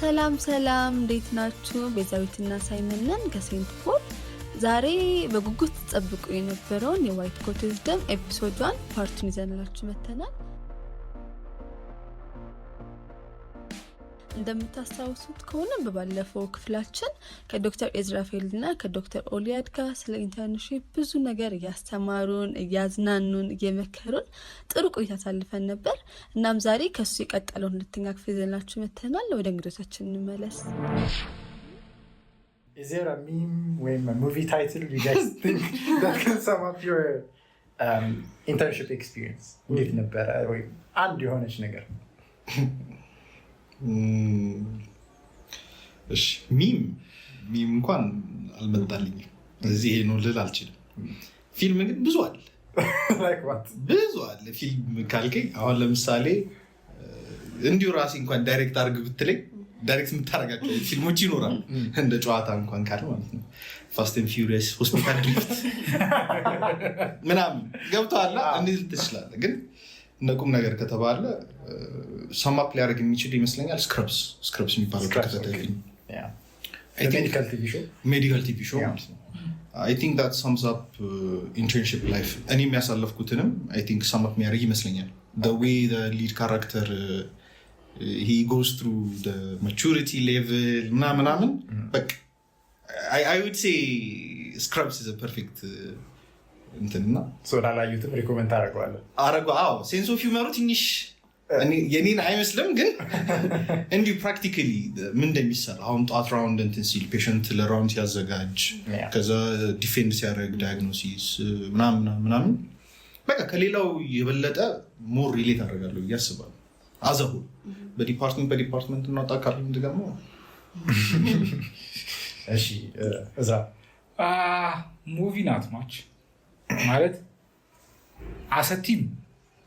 ሰላም እንዴት ናችሁ? ቤዛዊትና ሳይመን ነን ከሴንት ፖል። ዛሬ በጉጉት ተጠብቁ የነበረውን የዋይት ኮት ዊዝደም ኤፒሶድ 1 ፓርቱን ይዘንላችሁ መተናል። እንደምታስታውሱት ከሆነ በባለፈው ክፍላችን ከዶክተር ኤዝራፌልና ከዶክተር ኦሊያድ ጋር ስለ ኢንተርንሺፕ ብዙ ነገር እያስተማሩን እያዝናኑን እየመከሩን ጥሩ ቆይታ አሳልፈን ነበር። እናም ዛሬ ከሱ የቀጠለውን ሁለተኛ ክፍል ይዘንላችሁ መተናል። ወደ እንግዶቻችን እንመለስ። Is there a meme or a movie title you guys think that can sum up your internship experience? እንዴት ነበር ወይ አንድ የሆነች ነገር? እሺ ሚም እንኳን አልመጣልኝም። እዚህ ነው ልል አልችልም። ፊልም ግን ብዙ አለ። Like what? ብዙ አለ ፊልም ካልከኝ አሁን ለምሳሌ እንዲሁ ራሴ እንኳን ዳይሬክት አድርግ ብትለኝ ዳይሬክት የምታረጋቸው ፊልሞች ይኖራሉ። እንደ ጨዋታ እንኳን ካለ ማለት ነው። ፋስት ኤንድ ፊውሪየስ፣ ሆስፒታል ድሪፍት ምናምን ገብቶሃል እንዴት ትችላለህ? ግን ነቁም ነገር ከተባለ ሰማፕ ሊያደርግ የሚችል ይመስለኛል ስክረብስ የሚባለው ተከታታይ ፊልም ሜዲካል ቲቪ ሾው ማለት ነው። I think that sums up internship life. እኔ የሚያሳለፍኩትንም I think sum up የሚያደርግ ይመስለኛል። The way the lead character he goes through the maturity level ምናምን በቃ I would say Scrubs is a perfect እንትና ላላዩትም ሪኮመንድ አረጋለሁ። ሴንስ ኦፍ ሂውመሩ ትንሽ የኔን አይመስልም፣ ግን እንዲሁ ፕራክቲካሊ ምን እንደሚሰራ አሁን ጧት ራውንድ እንትን ሲል ፔሸንት ለራውንድ ሲያዘጋጅ ከዛ ዲፌንድ ሲያደርግ ዳያግኖሲስ ምናምን በቃ ከሌላው የበለጠ ሞር ሪሌት አደርጋለሁ ብዬ አስባለሁ። አዘሁ በዲፓርትመንት እናወጣ ካል እንደገሞ እሺ እዛ ሙቪ ናት ማች ማለት አሰቲም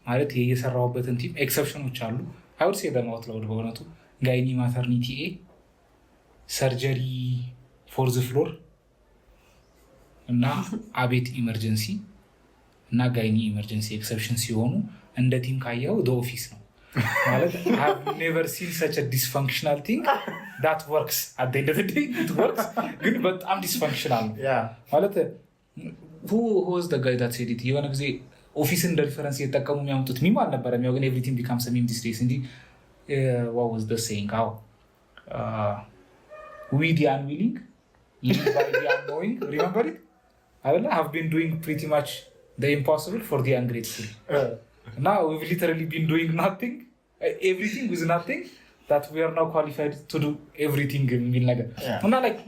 ማለት የየሰራውበትን ቲም ኤክሰፕሽኖች አሉ። አይውድ ሴ ደማውት ለውድ በእውነቱ ጋይኒ ማተርኒቲ ሰርጀሪ ፎርዝ ፍሎር እና አቤት ኢመርጀንሲ እና ጋይኒ ኢመርጀንሲ ኤክሰፕሽን ሲሆኑ እንደ ቲም ካየው ደ ኦፊስ ነው ማለት I've never seen such a dysfunctional thing that works at the end of the day it works ግን በጣም ዲስፈንክሽናል ነው ማለት who was the guy that said it የሆነ ጊዜ ኦፊስን እንደ ሪፈረንስ እየተጠቀሙ የሚያመጡት ሚም አልነበረም። ያው ግን everything becomes a meme these days እንዲ what was the saying how we the unwilling live by the unknowing remember it አይደለ have been doing pretty much the impossible for the ungrateful now we've literally been doing nothing everything with nothing that we are now qualified to do everything የሚል ነገር እና like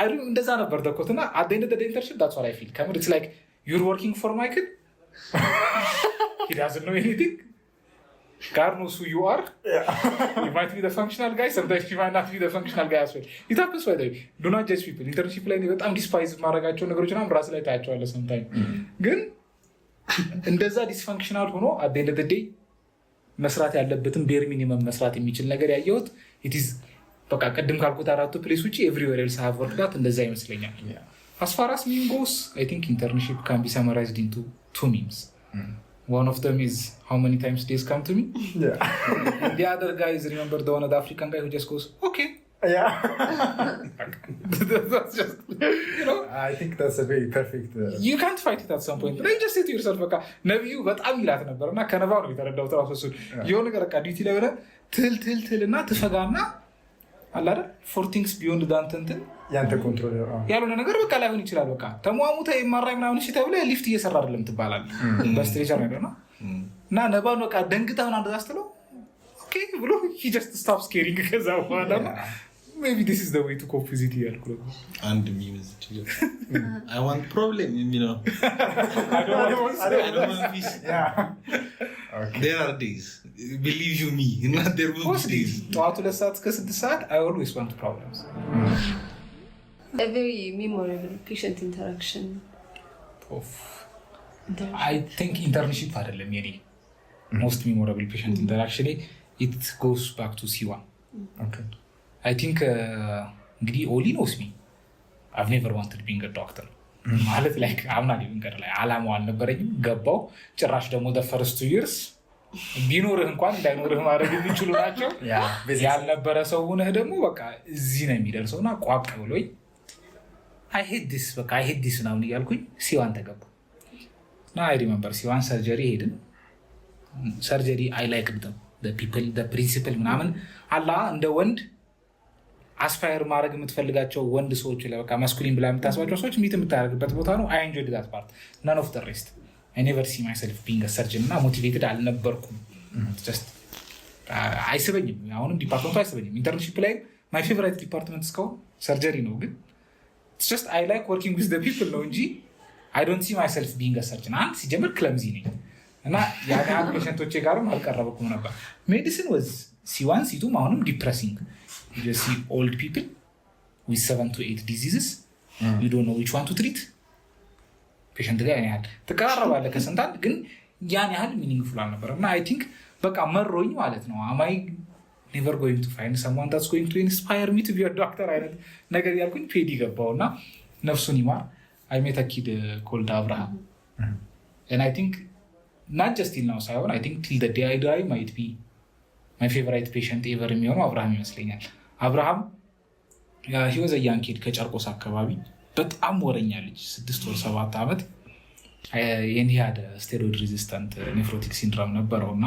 I don't እንደዛ ነበር ደኮትና at the end of the internship that's what I feel come it's like you're working for Michael he doesn't know anything God knows who you are you might be the functional guy sometimes you might not be the functional guy as well it happens by the way do not judge people internship ላይ በጣም ዲስፓይዝ ማድረጋቸው ነገሮች ነው ራስ ላይ ታያቸዋለህ sometimes ግን እንደዛ ዲስፈንክሽናል ሆኖ at the end of the day መስራት ያለበትን ቤር ሚኒመም መስራት የሚችል ነገር ያየሁት it is በቃ ቀድም ካልኩት አራቱ ፕሌስ ውጪ everywhere else have worked that እንደዛ ይመስለኛል። As far as meme goes, I think internship can be summarized into 2 memes. One of them is how many times days come to me. The other guy is remember the one of the African guy who just goes, okay. That's just, you know. I think that's a very perfect. You can't fight it at some point. But you just say to yourself, okay, ነብዩ በጣም ይላት ነበር እና ከነባው ነው የተረዳው ተራፈሱ የሆነ ነገር ዲቲ ላይ ወለ ትል እና ትፈጋና አለ አይደል for things beyond that እንትን ያንተ ኮንትሮል ያልሆነ ነገር በቃ ላይሆን ይችላል። በቃ ተሟሙተ የማራይ ምናምን እሺ ተብለ ሊፍት እየሰራ አይደለም ትባላለህ በስትሬቸር ነገር ነው እና ነባው በቃ ደንግጣውን አንድ ዳስተለው ኦኬ ብሎ he just stops caring ከዛ በኋላ maybe this is the way to cope with it ያልኩት አንድ ሚምዝ I want problem you know I don't want peace okay there are days believe you me not there will be days ጠዋቱ ለሰዓት እስከ 6 ሰዓት I always want problems a very memorable patient interaction of I think internship አይደለም የኔ most memorable patient interaction it goes back to C1 okay I think እንግዲህ ኦሊ knows me I've never wanted being a doctor ማለት like I'm not even gonna like አላማው አልነበረኝም ገባው ጭራሽ ደግሞ the first 2 years ቢኖርህ እንኳን እንዳይኖርህ ማድረግ የሚችሉ ናቸው። ያልነበረ ሰው ሆነህ ደግሞ በቃ እዚህ ነው የሚደርሰውና ቋቅ ብሎኝ አይ ሄድ ዲስ ምናምን እያልኩኝ ሲዋን ተገባ እና አይ ሪመምበር ሲዋን ሰርጀሪ ሄድን። ሰርጀሪ አይ ላይክ ፒፕል ፕሪንሲፕል ምናምን አላ እንደ ወንድ አስፓየር ማድረግ የምትፈልጋቸው ወንድ ሰዎች ለበቃ ማስኩሊን ብላ የምታስባቸው ሰዎች ሚት የምታደርግበት ቦታ ነው። አይ ኢንጆይድ ዛት ፓርት ነን ኦፍ ዘ ሬስት አይ ኔቨር ሲ ማይሰልፍ ቢንግ ሰርጅን እና ሞቲቬትድ አልነበርኩም። አይስበኝም፣ አሁንም ዲፓርትመንቱ አይስበኝም። ኢንተርንሺፕ ላይ ማይ ፌቨራይት ዲፓርትመንት እስካሁን ሰርጀሪ ነው፣ ግን አይ ላይክ ወርኪንግ ዊዝ ፒፕል ነው እንጂ አይ ዶንት ሲ ማይሰልፍ ቢንግ ሰርጅን። አንድ ሲጀምር ክለምዚ ነኝ እና ያን ያህል ፔሸንቶቼ ጋርም አልቀረበኩም ነበር። ሜዲሲን ወዝ ሲዋን ሲቱም አሁንም ዲፕሬሲንግ you see old people with 7 to 8 diseases you don't know which one to treat patient ጋር ያን ያህል ተቀራረባለ ከስንታል ግን ያን ያህል ሚኒንግፉል አልነበረም እና አይ ቲንክ በቃ መሮኝ ማለት ነው። am I never going to find someone that's going to inspire me to be a doctor አይነት ነገር ያልኩኝ ፔዲ ገባውና ነፍሱን ይማር I met a kid called Abraham and I think not just till now ሳይሆን I think till the day I die might be my favorite patient ever የሚሆነው አብርሃም ይመስለኛል። አብርሃም he was a young kid ከጨርቆስ አካባቢ በጣም ወረኛ ልጅ 6 or 7 ዓመት he had steroid resistant nephrotic syndrome ነበረውና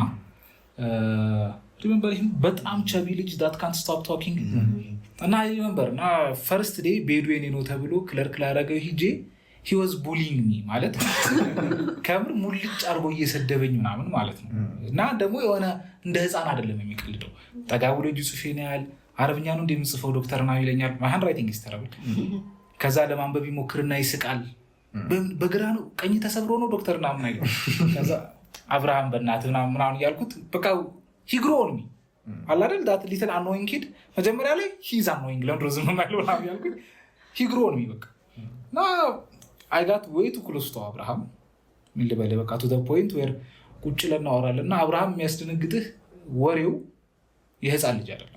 remember him በጣም ቸቢ ልጅ that can't stop talking እና remember እና first day ቤድዌን ነው ተብሎ ክለርክ ላረገው ሂጄ he was bullying me ማለት ከምር ሙልጭ አርጎ እየሰደበኝ ምናምን ማለት ነው። እና ደግሞ የሆነ እንደ ህፃን አይደለም የሚቀልደው ጠጋብሎ ጁሱፌን ያህል አረብኛ ነው እንደምጽፈው ዶክተር ነው ይለኛል። my handwriting is terrible ከዛ ለማንበብ ይሞክርና ይስቃል። በግራ ነው ቀኝ ተሰብሮ ነው ዶክተር ናምን አይለው። ከዛ አብርሃም በእናትህ ምናምን ያልኩት በቃ he grew on me አላደል that little annoying kid መጀመሪያ ላይ he is annoying ለምድሮ ዝም ማለት ነው ያልኩት he grew on me በቃ ና I got way too close to አብርሃም ምን ልበል በቃ to the point where ቁጭ ለናወራለና አብርሃም የሚያስደነግጥህ ወሬው የህፃን ልጅ አይደለም።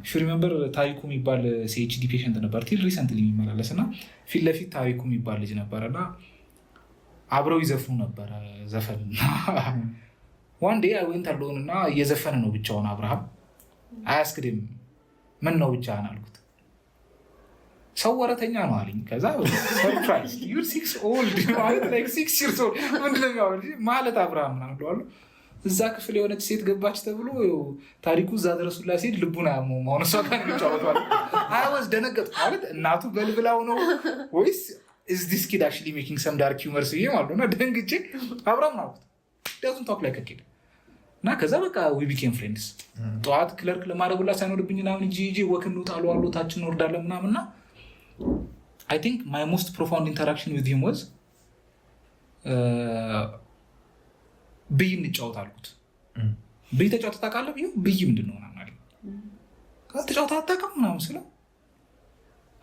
if you remember ታሪኩ የሚባል CHD patient ነበር till recently የሚመላለስና ፊት ለፊት ታሪኩ የሚባል ልጅ ነበርና አብረው ይዘፍኑ ነበር ዘፈን one day I went alone እና እየዘፈነ ነው ብቻውን አብርሃም አያስክድም ምን ነው ብቻህን አልኩት። ሰው ወረተኛ ነው አለኝ። ከዛ ሰርፕራይዝ you're 6 old ማለት like 6 years old ምንድነው ያወራል ማለት አብርሃም ምናምን ብለዋል። እዛ ክፍል የሆነች ሴት ገባች ተብሎ ታሪኩ እዛ ድረሱላ ሲሄድ ልቡና ማሆነ ሰው ጋር ይጫወታል። I was ደነገጥኩ ማለት እናቱ በልብላው ነው ወይስ is this kid actually making some dark humor ሲይ ማለት ነው። ደንግጬ አብርሃም ነው doesn't talk like a kid እና ከዛ በቃ we became friends። ጧት ክለርክ ለማድረጉላ ሳይኖርብኝ ምናምን እንጂ ወክኑ ጣሉ አሉ ታችን ወርዳለን ምናምንና I think my most profound interaction with him was ብይ እንጫወት አልኩት። ብይ ተጫወት ታውቃለህ ብዬው ብይ ምንድነው ምናምን አለኝ። ተጫወት አታውቅም ምናምን ስለው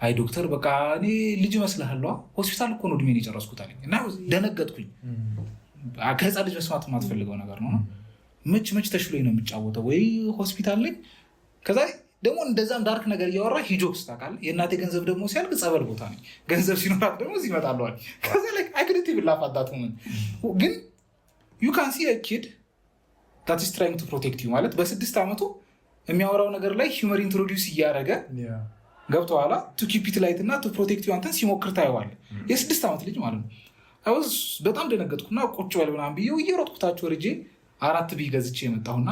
አይ ዶክተር በቃ እኔ ልጅ መስልሃለሁ ሆስፒታል እኮ ነው እድሜን የጨረስኩት አለኝ። እና ደነገጥኩኝ። ከህፃን ልጅ መስማት የማትፈልገው ነገር ነው። መች ተሽሎኝ ነው የምጫወተው ወይ ሆስፒታል ላይ ከዛ ደግሞ እንደዛም ዳርክ ነገር እያወራ ሂጆክስ ታውቃለህ የእናቴ ገንዘብ ደግሞ ሲያልቅ ጸበል ቦታ ነኝ ገንዘብ ሲኖራት ደግሞ እዚህ ይመጣለዋል። ከዛ ላይ I couldn't even laugh at that moment ግን you can see a kid that is trying to protect you ማለት በ6 ዓመቱ የሚያወራው ነገር ላይ ሂውመር ኢንትሮዲዩስ እያደረገ ገብቶሃል to keep it light እና to protect you አንተን ሲሞክር ታየዋለህ። የ6 ዓመት ልጅ ማለት ነው። I was በጣም ደነገጥኩና ቁጭ በል ምናምን ብዬው እየሮጥኩታቸው ወርጄ 4 ብይ ገዝቼ የመጣሁና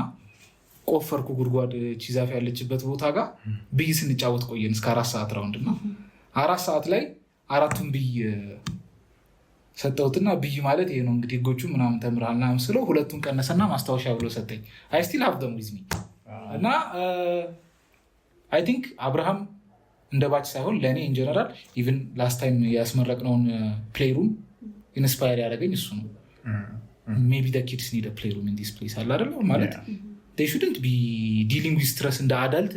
ቆፈርኩ ጉድጓድ ቺዛፍ ያለችበት ቦታ ጋር ብይ ስንጫወት ቆየን እስከ 4 ሰዓት ራውንድና 4 ሰዓት ላይ 4ቱን ብይ ሰጠውትና ብይ ማለት ይሄ ነው እንግዲህ ጎቹ ምናምን ተምራልና መስሎ 2ቱን ቀነሰና ማስታወሻ ብሎ ሰጠኝ። I still have them with me እና I think አብርሃም እንደ ባች ሳይሆን ለኔ in general even last time ያስመረቅነውን playroom inspire ያደረገኝ እሱ ነው። maybe the kids need a playroom in this place አለ አይደል ማለት they shouldn't be dealing with stress እንደ አዳልት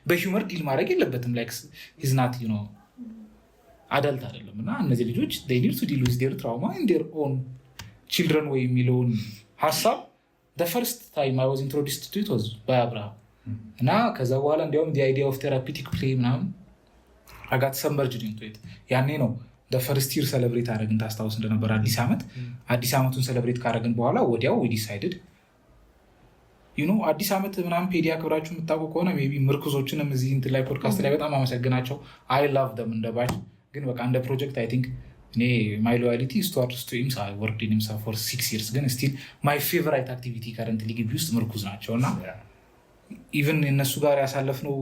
በሂውመር ዲል ማድረግ የለበትም like he's not you know አዳልት አይደለም እና እነዚህ ልጆች they need to deal with their trauma in their own children way የሚለውን ሐሳብ the first time I was introduced to it was by Abraham እና ከዛ በኋላ እንዲያውም the idea of therapeutic play ምናምን I got submerged into it ያኔ ነው the first year celebrate አደረግን ታስታውስ እንደነበር አዲስ ዓመቱን celebrate ካደረግን በኋላ ወዲያው we decided አዲስ ዓመት ምናምን ፔዲ አክብራችሁ የምታውቁ ከሆነ ሜይ ቢ ምርኩዞችንም እዚህ እንትን ላይ ፖድካስት ላይ በጣም አመሰግናቸው። አይ ላቭ ደም እንደ ባች ግን በቃ እንደ ፕሮጀክት አይ ቲንክ እኔ ማይ ሎያሊቲ ስቱዋርድስ ቱ ኢምሳ ወርክድ ኢን ኢምሳ ፎር 6 years ግን ስቲል ማይ ፌቨራይት አክቲቪቲ ከረንትሊ ግቢ ውስጥ ምርኩዝ ናቸው እና ኢቨን እነሱ ጋር ያሳለፍነው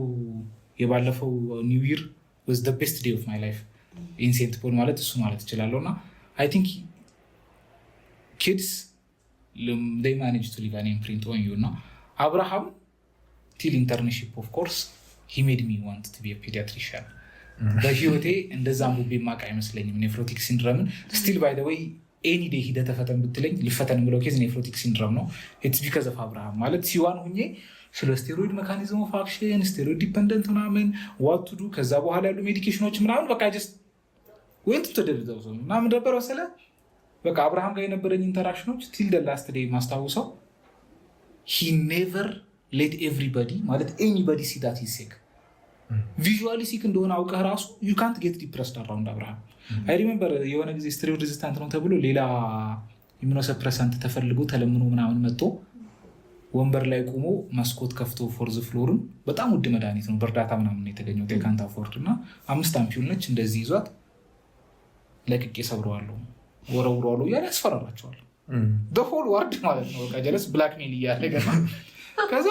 የባለፈው ኒው ይር was the best day of my life in St. Paul ማለት እሱ ማለት እችላለሁ እና I think kids they manage to leave an imprint on you እና አብርሃም till internship of course he made me want to be a pediatrician በህይወቴ እንደዛ ሙቤ ማቅ አይመስለኝም ኔፍሮቲክ ሲንድረምን ስቲል ባይ ዘ ዌይ ኤኒ ዴይ ሂደህ ተፈተን ብትለኝ ሊፈተን ብለው ኬዝ ኔፍሮቲክ ሲንድረም ነው ኢትስ ቢካዝ ኦፍ አብርሃም ማለት ሲዋን ሁኜ ስለ ስቴሮይድ ሜካኒዝም ኦፍ አክሽን ስቴሮይድ ዲፐንደንት ምናምን ዋት ቱ ዱ ከዛ በኋላ ያሉ ሜዲኬሽኖች ምናምን በቃ ጀስት ወንት ተደርዘው ምናምን ነበር ወሰለ በቃ አብርሃም ጋር የነበረኝ ኢንተራክሽኖች ቲል ደ ላስት ዴይ ማስታውሰው he never let everybody ማለት anybody see that he's sick ቪዥዋሊ ሲክ እንደሆነ አውቀህ ራሱ you can't get depressed around አብርሃም I remember የሆነ ጊዜ ስቴሮይድ ሬዚስታንት ነው ተብሎ ሌላ ኢሚኖሰፕረሰንት ተፈልጎ ተለምኖ ምናምን መጥቶ ወንበር ላይ ቆሞ መስኮት ከፍቶ ፎርዝ ፍሎርን በጣም ውድ መድኃኒት ነው በእርዳታ ምናምን የተገኘው ቴካንታ ፎርድ እና 5 አምፒውል ነች እንደዚህ ይዟት ለቅቄ ሰብረዋለሁ ወረውረዋለሁ እያለ ያስፈራራቸዋል the whole world ማለት ነው በቃ ጀለስ ብላክሜል እያደረገ ነው ከዛ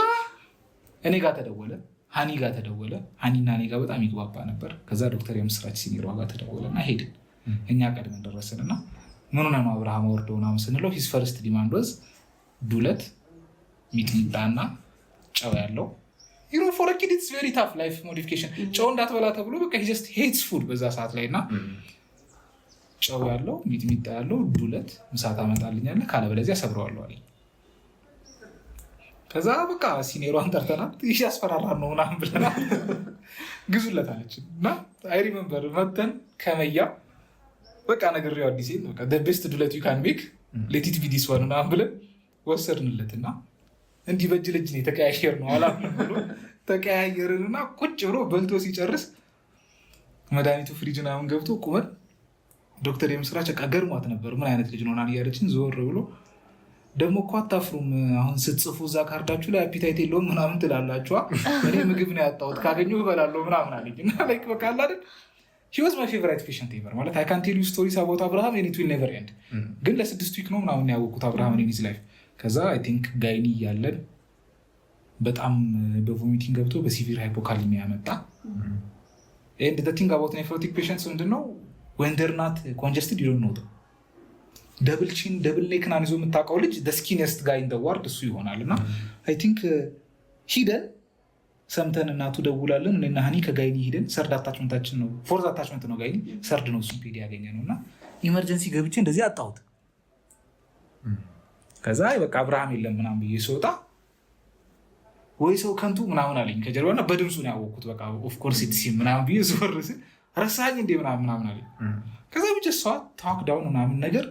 እኔ ጋር ተደወለ ሃኒ ጋር ተደወለ ሃኒና እኔ ጋር በጣም ይግባባ ነበር ከዛ ዶክተር የምስራች ሲኒሯ ጋር ተደወለና ሄድን እኛ ቀድመን ደረስንና ምን ሆነ ነው አብርሃም ወርዶና መስንለው his first demand was ዱለት ሚጥሚጣና ጨው ያለው for a kid it's very tough life modification ጨው እንዳትበላ ተብሎ በቃ he just hates food በዛ ሰዓት ላይና ጨው ያለው ሚጥሚጣ ያለው ዱለት ምሳታ አመጣልኛለ ካለ በለዚያ ሰብረዋለሁ አለኝ ከዛ በቃ ሲኒሯን ጠርተናል ይሽ ያስፈራራን ነው ምናምን ብለናል ግዙለት አለችና አይ ሪሜምበር መተን ከመያ በቃ ነገርው አዲስ ነው በቃ the best ዱለት you can make let it be this one ምናምን ብለን ወሰድንለትና እንዲህ በእጅ ለእጅ ነው ተቀያየር ነው አላምን ብሎ ተቀያየርንና ቁጭ ብሎ በልቶ ሲጨርስ መድኃኒቱ ፍሪጅ ምናምን ገብቶ ቁመን ዶክተር የምስራች ገርሟት ነበር ምን አይነት ልጅ ነው ናን እያለችን ዞር ብሎ ደግሞ እኮ አታፍሩም አሁን ስትጽፉ እዛ ካርዳችሁ ላይ አፒታይት የለውም ምናምን ትላላችኋ እኔ ምግብ ነው ያጣሁት ካገኘሁ እበላለሁ ምናምን አለኝ እና ላይክ በቃ አለ አይደል he was my favorite patient ever ማለት I can tell you stories about Abraham and it will never end ግን ለ6 ዊክ ነው ምናምን ያወቁት አብርሃም in his life ከዛ I think ጋይኒ ያለን በጣም በቮሚቲንግ ገብቶ በሲቪር ሃይፖካሊሚያ መጣ and the thing about nephrotic patients ምንድነው when they're not congested you don't know them double chin double neck ናንዞ የምታውቀው ልጅ the skinniest guy in the world እሱ ይሆናልና I think ሂደን ሰምተን እናቱ ደውላለን እኔና ሃኒ ከጋይኒ ሂደን ሰርድ አታችመንታችን ነው ፎርዝ አታችመንት ነው ጋይኒ ሰርድ ነው ሱፔዲ ያገኘነውና ኢመርጀንሲ ገብቼ እንደዚህ አጣሁት ከዛ በቃ አብርሃም የለም ምናምን ብዬ ስወጣ ወይ ሰው ከንቱ ምናምን አለኝ ከጀርባና በድምፁ ነው ያወቅኩት በቃ ኦፍ ኮርስ ኢትስ ምናምን ብዬ ዞርስ ረሳኝ እንደ ምናምን አለኝ ከዛ ብቻ ሰው ታክ ዳውን ምናምን ነገር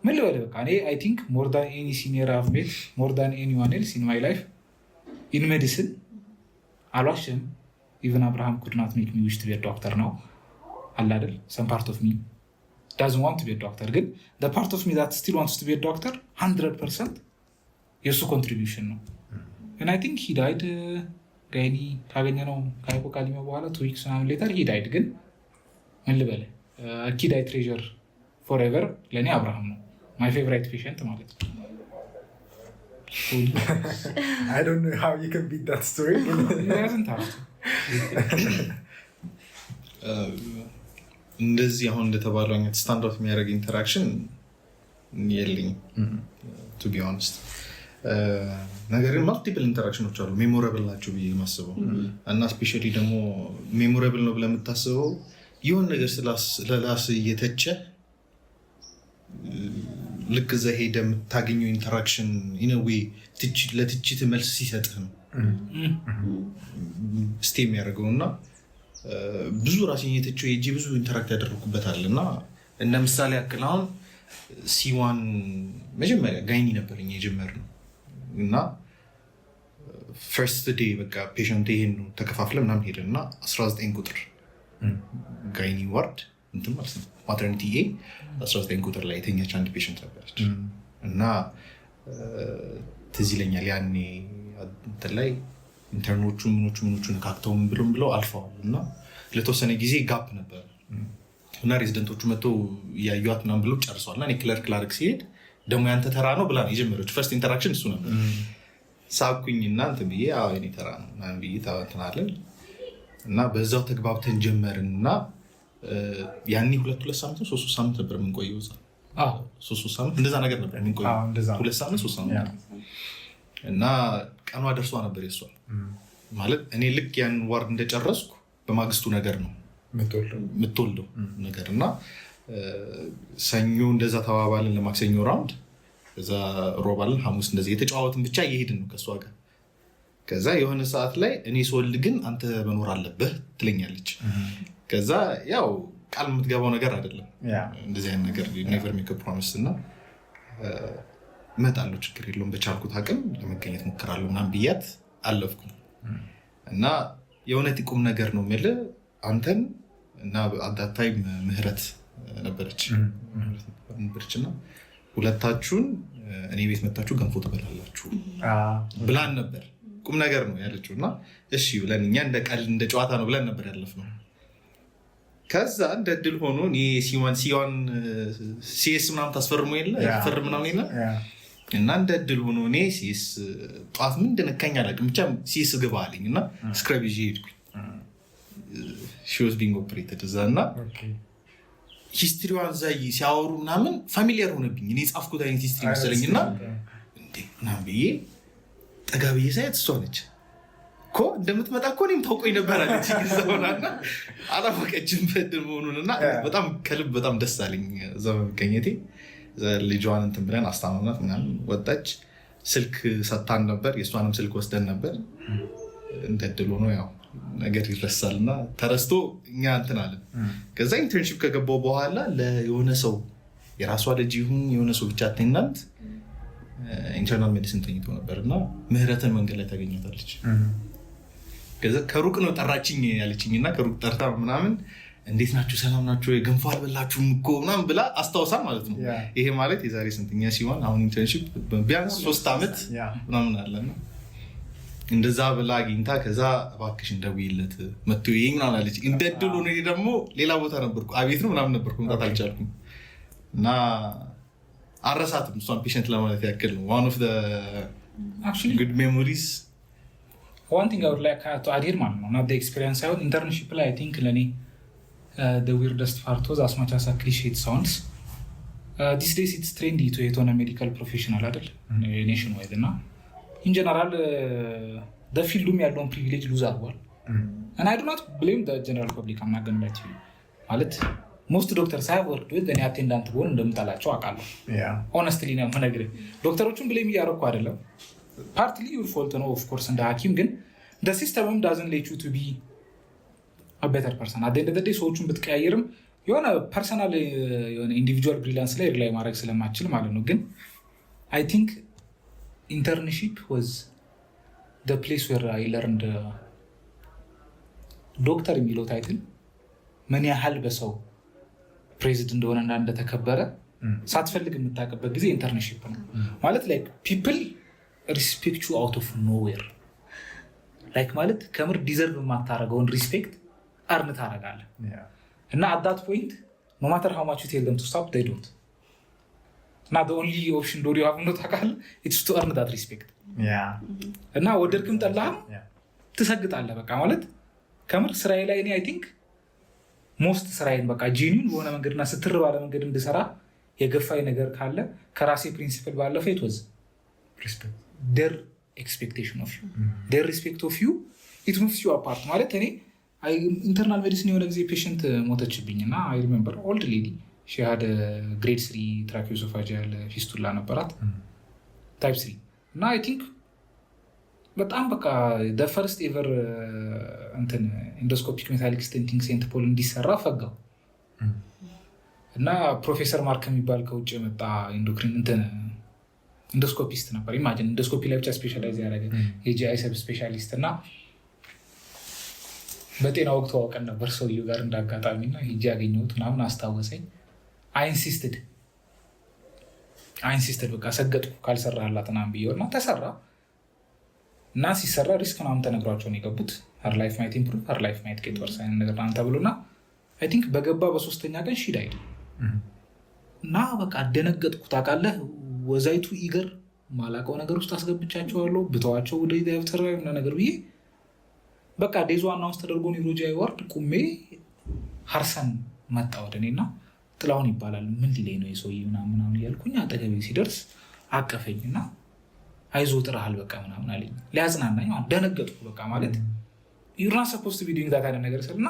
ምን ልበል በቃ እኔ I think more than any senior I've met more than anyone else in my life in medicine አልዋሽም even Abraham could not make me wish to be a doctor now አላደል some part of me doesn't want to be a doctor ግን the part of me that still wants to be a doctor 100% የሱ contribution ነው and I think he died ጋይኒ ካገኘነው ከሃይፖካሊሚያ በኋላ 2 weeks later he died ግን ምን ልበል a kid I treasure forever ለኔ አብርሃም ነው my favorite patient ማለት ነው I don't know how you can beat that story እንደዚህ አሁን እንደተባለው አይነት ስታንድ አውት የሚያደርግ ኢንተራክሽን የለኝም to be honest ነገር ግን ማልቲፕል ኢንተራክሽኖች አሉ ሜሞራብል ናቸው ብዬ የማስበው እና ስፔሻሊ ደግሞ ሜሞራብል ነው ብለህ የምታስበው የሆነ ነገር ስለላስ እየተቸ ልክ እዛ ሄደ የምታገኘው ኢንተራክሽን ኢነዌ ለትችት መልስ ሲሰጥህ ነው ስቴም ያደርገው እና ብዙ ራሴን የተቸው የእጅ ብዙ ኢንተራክት ያደረኩበታል እና እንደ ምሳሌ ያክል አሁን C1 መጀመሪያ ጋይኒ ነበረኝ የጀመርነው እና ፈርስት ዴይ በቃ ፔሸንት ይሄን ነው ተከፋፍለ ምናምን ሄደን እና 19 ቁጥር ጋይኒ ዋርድ እንትን ማለት ነው ማተርኒቲ ኤ 19 ቁጥር ላይ የተኛች አንድ ፔሸንት ነበረች እና ትዝ ይለኛል ያኔ እንትን ላይ ኢንተርኖቹ ምኖቹን ካክተው ብለው አልፈዋል እና ለተወሰነ ጊዜ ጋፕ ነበር እና ሬዚደንቶቹ መጥተው እያዩት ምናምን ብለው ጨርሰዋል እና እኔ ክለርክ ላደርግ ሲሄድ ደግሞ ያንተ ተራ ነው ብላ ነው የጀመረችው። ፈርስት ኢንተራክሽን እሱ ነበር። ሳኩኝና እንትን ብዬ የኔ ተራ ነው ምናምን ብዬ እንትን እና በዛው ተግባብተን ጀመርን እና ያኔ 2 ሳምንት 3 ሳምንት ነበር የምንቆየው እዛ። 3 ሳምንት እንደዛ ነገር ነበር የምንቆየው 2 ሳምንት 3 ሳምንት እና ቀኗ ደርሷ ነበር የሷ ማለት እኔ ልክ ያን ዋርድ እንደጨረስኩ በማግስቱ ነገር ነው የምትወልደው ነገር እና ሰኞ እንደዛ ተባባልን ለማክሰኞ ራውንድ ከዛ ሮባልን ሐሙስ እንደዚህ የተጫዋወትን ብቻ እየሄድን ነው ከሷ ጋር። ከዛ የሆነ ሰዓት ላይ እኔ ስወልድ ግን አንተ መኖር አለብህ ትለኛለች። ከዛ ያው ቃል የምትገባው ነገር አይደለም እንደዚህ አይነት ነገር ኔቨር ሜክ ፕሮሚስ እና እመጣለሁ ችግር የለውም በቻልኩት አቅም ለመገኘት ሞክራለሁ ምናምን ብያት አለፍኩኝ እና የእውነት ቁም ነገር ነው የምልህ አንተን እና አዳታይ ምህረት ነበረችና ሁለታችሁን እኔ ቤት መታችሁ ገንፎ ትበላላችሁ ብላን ነበር። ቁም ነገር ነው ያለችው እና እሺ ብለን እኛ እንደ ቀልድ እንደ ጨዋታ ነው ብለን ነበር ያለፍነው። ከዛ እንደ እድል ሆኖ እኔ ሲዋን ሲኤስ ምናምን ታስፈርሙ የለ ፈርም ምናምን የለ እና እንደ እድል ሆኖ እኔ ሲኤስ ጠዋት ምንድን ነካኝ አላውቅም ብቻ ሲኤስ ግባ አለኝ እና ስክረብ ይዤ ሄድኩኝ። she was being operated እዛ እና ሂስትሪዋን እዛ ሲያወሩ ምናምን ፋሚሊየር ሆነብኝ። እኔ የጻፍኩት አይነት ሂስትሪ መሰለኝ እና ምናምን ብዬ ጠጋ ብዬ ሳያት እሷ ነች እኮ እንደምትመጣ እኮ እኔም ታውቆኝ ነበር አለች። ሆናና አላወቀችም በድል መሆኑን እና በጣም ከልብ በጣም ደስ አለኝ እዛ በመገኘቴ። ልጇን እንትን ብለን አስታመምናት ምናምን ወጣች። ስልክ ሰታን ነበር የእሷንም ስልክ ወስደን ነበር። እንደ እድል ሆኖ ያው ነገር ይረሳል እና ተረስቶ እኛ እንትን አለን። ከዛ ኢንተርንሺፕ ከገባው በኋላ ለየሆነ ሰው የራሷ ልጅ ይሁን የሆነ ሰው ብቻ አቴንዳንት ኢንተርናል ሜዲሲን ተኝቶ ነበር እና ምህረትን መንገድ ላይ ታገኛታለች። ከዛ ከሩቅ ነው ጠራችኝ ያለችኝ እና ከሩቅ ጠርታ ምናምን እንዴት ናችሁ ሰላም ናችሁ ገንፎ አልበላችሁም እኮ ምናምን ብላ አስታውሳ ማለት ነው። ይሄ ማለት የዛሬ ስንተኛ ሲሆን አሁን ኢንተርንሺፕ ቢያንስ 3 ዓመት ምናምን አለና እንደዛ ብላ አግኝታ ከዛ እባክሽን ደውይለት መጥቶ ይሄን ምናምን አለች። እንደ እድል ሆኖ ደግሞ ሌላ ቦታ ነበርኩ አቤት ነው ምናምን ነበርኩ መምጣት አልቻልኩም እና አረሳትም እሷን ፔሸንት ለማለት ያክል ነው። one of the actually good memories. One thing I would like to add here man not the experience I had internship ላይ I think ለኔ the weirdest part was as much as a cliche it sounds these days it's trendy to hate on a medical professional አይደል nationwide እና in general the field ያለውን privilege lose አድርጓል and I do not blame the general public. I'm not going to let you ማለት most doctors I have worked with እኔ አቴንዳንት ብሆን እንደምጠላቸው አውቃለሁ። honestly ነው የምነግርህ። ዶክተሮቹን ብሌም እያደረኩ አይደለም partly your fault ነው of course እንደ ሐኪም ግን the system doesn't let you to be a better person at the end of the day ሰዎቹን ብትቀያየርም የሆነ ፐርሰናል የሆነ ኢንዲቪጁዋል ብሪሊያንስ ላይ ሪላይ ማድረግ ስለማችል ማለት ነው። ግን I think internship was the place where I learned ዶክተር የሚለው ታይትል ምን ያህል በሰው ፕሬዝድ እንደሆነ እና እንደተከበረ ሳትፈልግ የምታውቅበት ጊዜ ኢንተርንሺፕ ነው ማለት like people respect you out of nowhere like ማለት ከምር ዲዘርቭ የማታረገውን ሪስፔክት አርን ታረጋለህ እና at that point no matter how much you tell them to stop they don't. Now the only option do you have not ታውቃለህ it's to earn that respect እና ወደድክም ጠላህም ትሰግጣለህ በቃ ማለት ከምር ስራዬ ላይ እኔ I think most ስራዬን በቃ ጂኒን በሆነ መንገድና ስትር ባለ መንገድ እንድሰራ የገፋኝ ነገር ካለ ከራሴ ፕሪንሲፕል ባለፈ it was respect their expectation of you their respect of you it moves you apart ማለት እኔ ኢንተርናል ሜዲሲን የሆነ ጊዜ ፔሸንት ሞተችብኝና I remember old lady she had a grade 3 tracheoesophageal fistula ነበራት type 3 እና I think በጣም በቃ the first ever እንትን endoscopic metallic stenting ሴንት ፖል እንዲሰራ ፈጋው እና ፕሮፌሰር ማርክ የሚባል ከውጭ የመጣ ኢንዶክሪን እንትን ኢንዶስኮፒስት ነበር። ኢማጂን ኢንዶስኮፒ ላይ ብቻ ስፔሻላይዝ ያደረገ የጂአይ ሰብ ስፔሻሊስት እና በጤና ወቅቱ አውቀን ነበር ሰውየው ጋር እንዳጋጣሚና ሂጂ ያገኘሁት ምናምን አስታወሰኝ። I insisted ኢንሲስተድ በቃ ሰገጥኩ ካልሰራህላት ምናምን ብዬውና ተሰራ እና ሲሰራ ሪስክ ምናምን ተነግሯቸው ነው የገቡት። ሀር ላይፍ ማይት ኢምፕሩቭ ሀር ላይፍ ማይት ጌት ወርስ አይነት ነገር ምናምን ተብሎና አይ ቲንክ በገባ በ3ኛ ቀን ሺ ዳይድ እና በቃ አደነገጥኩ። ታውቃለህ ወዛይቱ ኢገር ማላውቀው ነገር ውስጥ አስገብቻቸዋለሁ ብተዋቸው ወደ ዳይሬክተር እና ነገር ብዬ በቃ ዴዝ ዋናውንስ ተደርጎ ኒውሮጂ ዋርድ ቁሜ ሀርሰን መጣ ወደ እኔና ጥላሁን ይባላል ምን ሊለኝ ነው የሰውዬ ምናምን እያልኩኝ አጠገቤ ሲደርስ አቀፈኝና አይዞህ ጥራሃል በቃ ምናምን አለኝ ሊያጽናናኝ። ደነገጥኩ በቃ ማለት you're not supposed to be doing that አይነት ነገር ስልና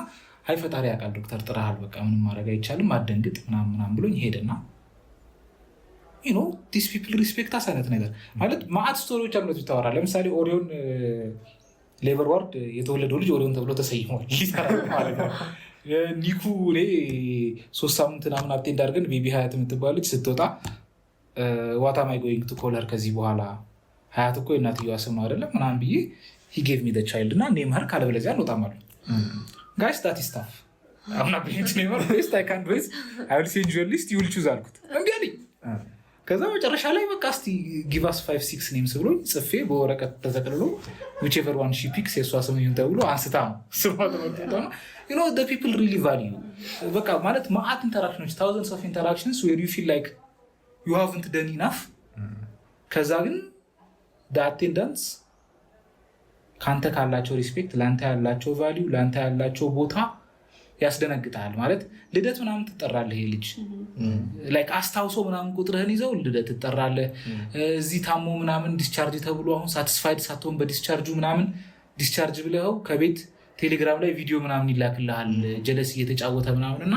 አይ ፈጣሪ ያውቃል ዶክተር ጥራሃል በቃ ምንም ማድረግ አይቻልም አትደንግጥ ምናምን ብሎኝ ሄደና these people respect us አይነት ነገር ማለት ማአት ስቶሪዎች አሉት ብታወራ። ለምሳሌ ኦሪዮን ሌበር ዋርድ የተወለደው ልጅ ኦሪዮን ተብሎ ተሰይሟል ማለት ነው። ኒኩ 3 ሳምንት ምናምን አቴንድ አድርገን ቤቢ ሀያት የምትባል ልጅ ስትወጣ ዋት አም አይ ጎይንግ ቱ ኮል ሄር ከዚህ በኋላ ሀያት እኮ የእናትየዋ ስም ነው አይደለም ምናምን ብዬ he gave me the child እና ኔም ሄር ካለበለዚያ አንወጣም አሉ። ጋይስ that is tough አሁን አብሬት ኔም ሄር ቤስት I can't wait I will send you a list you will choose አልኩት እምቢ አለኝ። ከዛ መጨረሻ ላይ በቃ እስቲ give us 5-6 names ብሎኝ ጽፌ በወረቀት ተዘቅልሎ whichever one she picks የሷ ስም ይሁን ተብሎ አንስታ ነው ስሟ ተመርጦ ነው the people really value በቃ ማለት ማአት ኢንተራክሽኖች thousands of interactions where you feel like you haven't done enough ከዛ ግን the attendants ካንተ ካላቸው ሪስፔክት ላንተ ያላቸው ቫልዩ ላንተ ያላቸው ቦታ ያስደነግጣል። ማለት ልደት ምናምን ትጠራለህ ይሄ ልጅ ላይክ አስታውሶ ምናምን ቁጥርህን ይዘው ልደት ትጠራለህ። እዚህ ታሞ ምናምን ዲስቻርጅ ተብሎ አሁን ሳቲስፋይድ ሳትሆን በዲስቻርጁ ምናምን ዲስቻርጅ ብለው ከቤት ቴሌግራም ላይ ቪዲዮ ምናምን ይላክልሃል ጀለስ እየተጫወተ ምናምን እና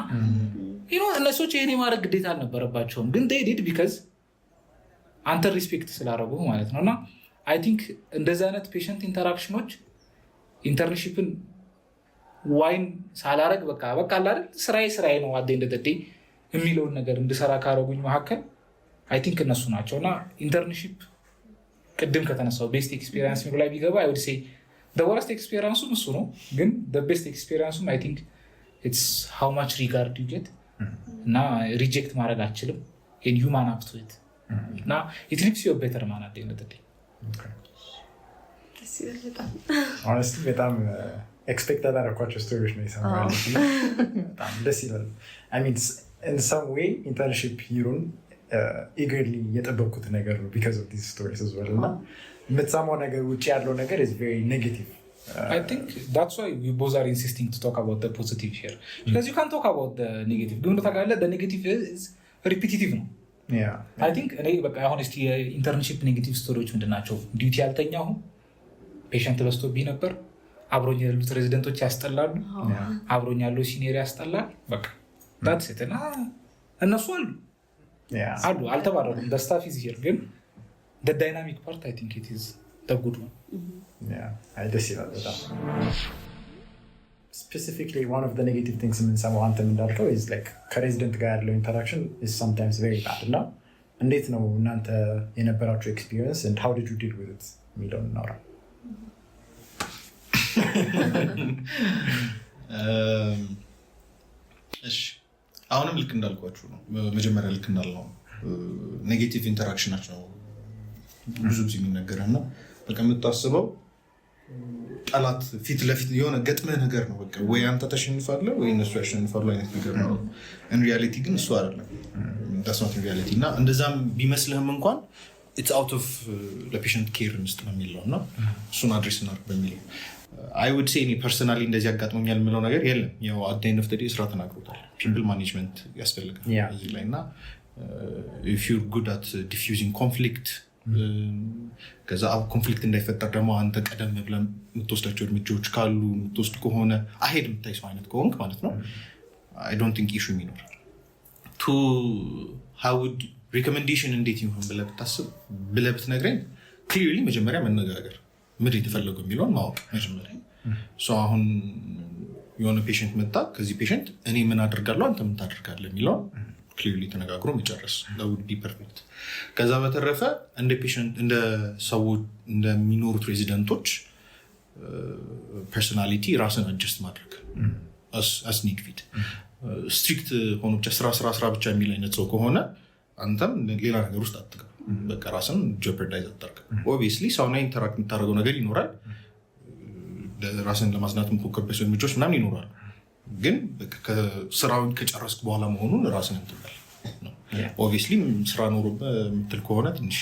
እነሱች ይሄን የማድረግ ግዴታ አልነበረባቸውም ግን they did because አንተ ሪስፔክት ስላደረጉ ማለት ነውና አይ ቲንክ እንደዚህ አይነት ፔሸንት ኢንተራክሽኖች ኢንተርንሺፕን ዋይን ሳላረግ በቃ አለ አይደል ስራዬ ነው አደ እንደተዴ የሚለውን ነገር እንድሰራ ካረጉኝ መካከል አይ ቲንክ እነሱ ናቸውና ኢንተርንሺፕ ቅድም ከተነሳው ቤስት ኤክስፒሪየንስ ሚሉ ላይ ቢገባ አይ ውድ ሴይ the worst experience እሱ ነው ግን the best experience I think it's how much regard you get እና ሪጀክት ማድረግ አትችልም and you man up to it እና it leaves you a better man at the end of the day. honestly በጣም ኤክስፔክት አላደረኳቸው ስቶሪዎች ነው የሰማሁት። በጣም ደስ ይላል። I mean in some way internship year-ን eagerly የጠበቅኩት ነገር ነው because of these stories as well እና የምትሰማው ነገር ውጭ ያለው ነገር is very negative. I think that's why we both are insisting to talk about the positive here because you can't talk about the negative ግን ታውቃለህ the negative is repetitive ነው። I think እኔ በቃ አሁን እስቲ የኢንተርንሺፕ ኔጌቲቭ ስቶሪዎች ምንድናቸው? ዲዩቲ ያልተኛሁ ፔሸንት በዝቶብኝ ነበር፣ አብሮኝ ያሉት ሬዚደንቶች ያስጠላሉ፣ አብሮኝ ያለው ሲኒየር ያስጠላል። በቃ that's it እና እነሱ አሉ አልተባረሩም። the staff is here ግን the dynamic part I think it is the good one. I ደስ ይላል በጣም specifically one of the negative things የምንሰማው አንተም እንዳልከው is like ከሬዚደንት ጋር ያለው interaction is sometimes very bad እና እንዴት ነው እናንተ የነበራችሁ experience and how did you deal with it የሚለውን እናውራ። እሺ አሁንም ልክ እንዳልኳችሁ ነው መጀመሪያ ልክ እንዳልነው ኔጌቲቭ ኢንተራክሽን ናቸው ብዙ ጊዜ የሚነገረና በቃ የምታስበው ጠላት ፊት ለፊት የሆነ ገጥመ ነገር ነው በቃ ወይ አንተ ተሸንፋለህ ወይ እነሱ ያሸንፋሉ አይነት ነገር ነው። in reality ግን እሱ አይደለም that's not in reality እና እንደዛም ቢመስልህም እንኳን it's out of the patient care ውስጥ ነው የሚለውና እሱን አድሬስ እናድርግ በሚለው I would say me personally እንደዚህ ያጋጥሞኛል የምለው ነገር የለም። ያው at the end of the day ስራ ተናግሮታል people management ያስፈልጋል እዚህ ላይና if you're good at diffusing conflict ከዛ ኮንፍሊክት እንዳይፈጠር ደግሞ አንተ ቀደም ብለን የምትወስዳቸው እርምጃዎች ካሉ የምትወስድ ከሆነ አሄድ የምታይ ሰው አይነት ከሆንክ ማለት ነው I don't think issue የሚኖር to how would recommendation እንዴት ይሁን ብለህ ብታስብ ብለህ ብትነግረኝ clearly መጀመሪያ መነጋገር ምንድን የተፈለገው የሚለውን ማወቅ መጀመሪያ አሁን የሆነ ፔሸንት መጣ ከዚህ ፔሸንት እኔ ምን አደርጋለሁ አንተ ምን ታደርጋለህ የሚለውን clearly ተነጋግሮ መጨረስ that would be perfect። ከዛ በተረፈ እንደ ፔሸንት እንደ ሰዎች እንደሚኖሩት ሬዚደንቶች ፐርሶናሊቲ ራስን አድጀስት ማድረግ as need fit ስትሪክት ሆኖ ብቻ ስራ ብቻ የሚል አይነት ሰው ከሆነ አንተም ሌላ ነገር ውስጥ አትገባ። በቃ ራስን ጀፐርዳይዝ አታርግ። ኦብቪየስሊ ሰውና ኢንተራክት የምታደርገው ነገር ይኖራል። ራስን ለማዝናት የምትሞክርበት እርምጃዎች ምናምን ይኖራል። ግን ስራውን ከጨረስክ በኋላ መሆኑን ራስን እንትበል። ኦብቪየስሊ ስራ ኖሮ የምትል ከሆነ ትንሽ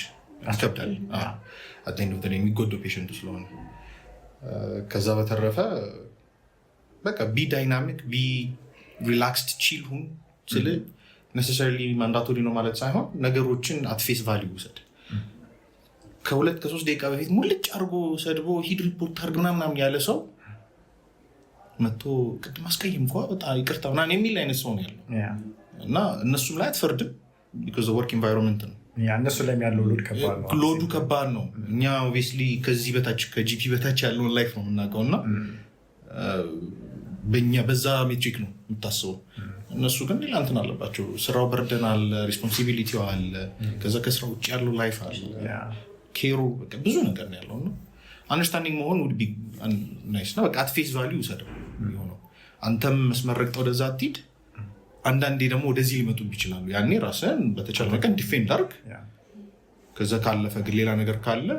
ይከብዳል። አቴንድ የሚጎደው ፔሽንቱ ስለሆነ ከዛ በተረፈ በቃ ቢ ዳይናሚክ ቢ ሪላክስድ ቺል ሁን ስል ነሰሰሪሊ ማንዳቶሪ ነው ማለት ሳይሆን ነገሮችን አትፌስ ቫሊዩ ውሰድ። ከ2-3 ደቂቃ በፊት ሙልጭ አድርጎ ሰድቦ ሂድ ሪፖርት አድርግ ምናምን ያለ ሰው መጥቶ ቅድም አስቀይም እንኳ በጣም ይቅርታ ምናምን የሚል አይነት ሰው ነው ያለው እና እነሱም ላይ አትፈርድም። ቢኮዝ ወርክ ኢንቫይሮንመንት ነው። እነሱ ላይ ያለው ሎዱ ከባድ ነው። እኛ ኦብቪየስሊ ከዚህ በታች ከጂፒ በታች ያለውን ላይፍ ነው የምናውቀው እና በእኛ በዛ ሜትሪክ ነው የምታስበው። እነሱ ግን ሌላ እንትን አለባቸው። ስራው በርደን አለ፣ ሪስፖንሲቢሊቲው አለ፣ ከዛ ከስራ ውጭ ያለው ላይፍ አለ፣ ኬሩ ብዙ ነገር ነው ያለው። አንደርስታንዲንግ መሆን ውድ ቢ ናይስ ነው። በቃ አትፌስ ቫሊዩ ውሰደው የሚሆነው። አንተም መስመር ረግጠህ ወደዛ አትሂድ። አንዳንዴ ደግሞ ወደዚህ ሊመጡ ይችላሉ። ያኔ ራስህን በተቻለ መጠን ዲፌንድ አድርግ። ከዛ ካለፈ ግን ሌላ ነገር ካለ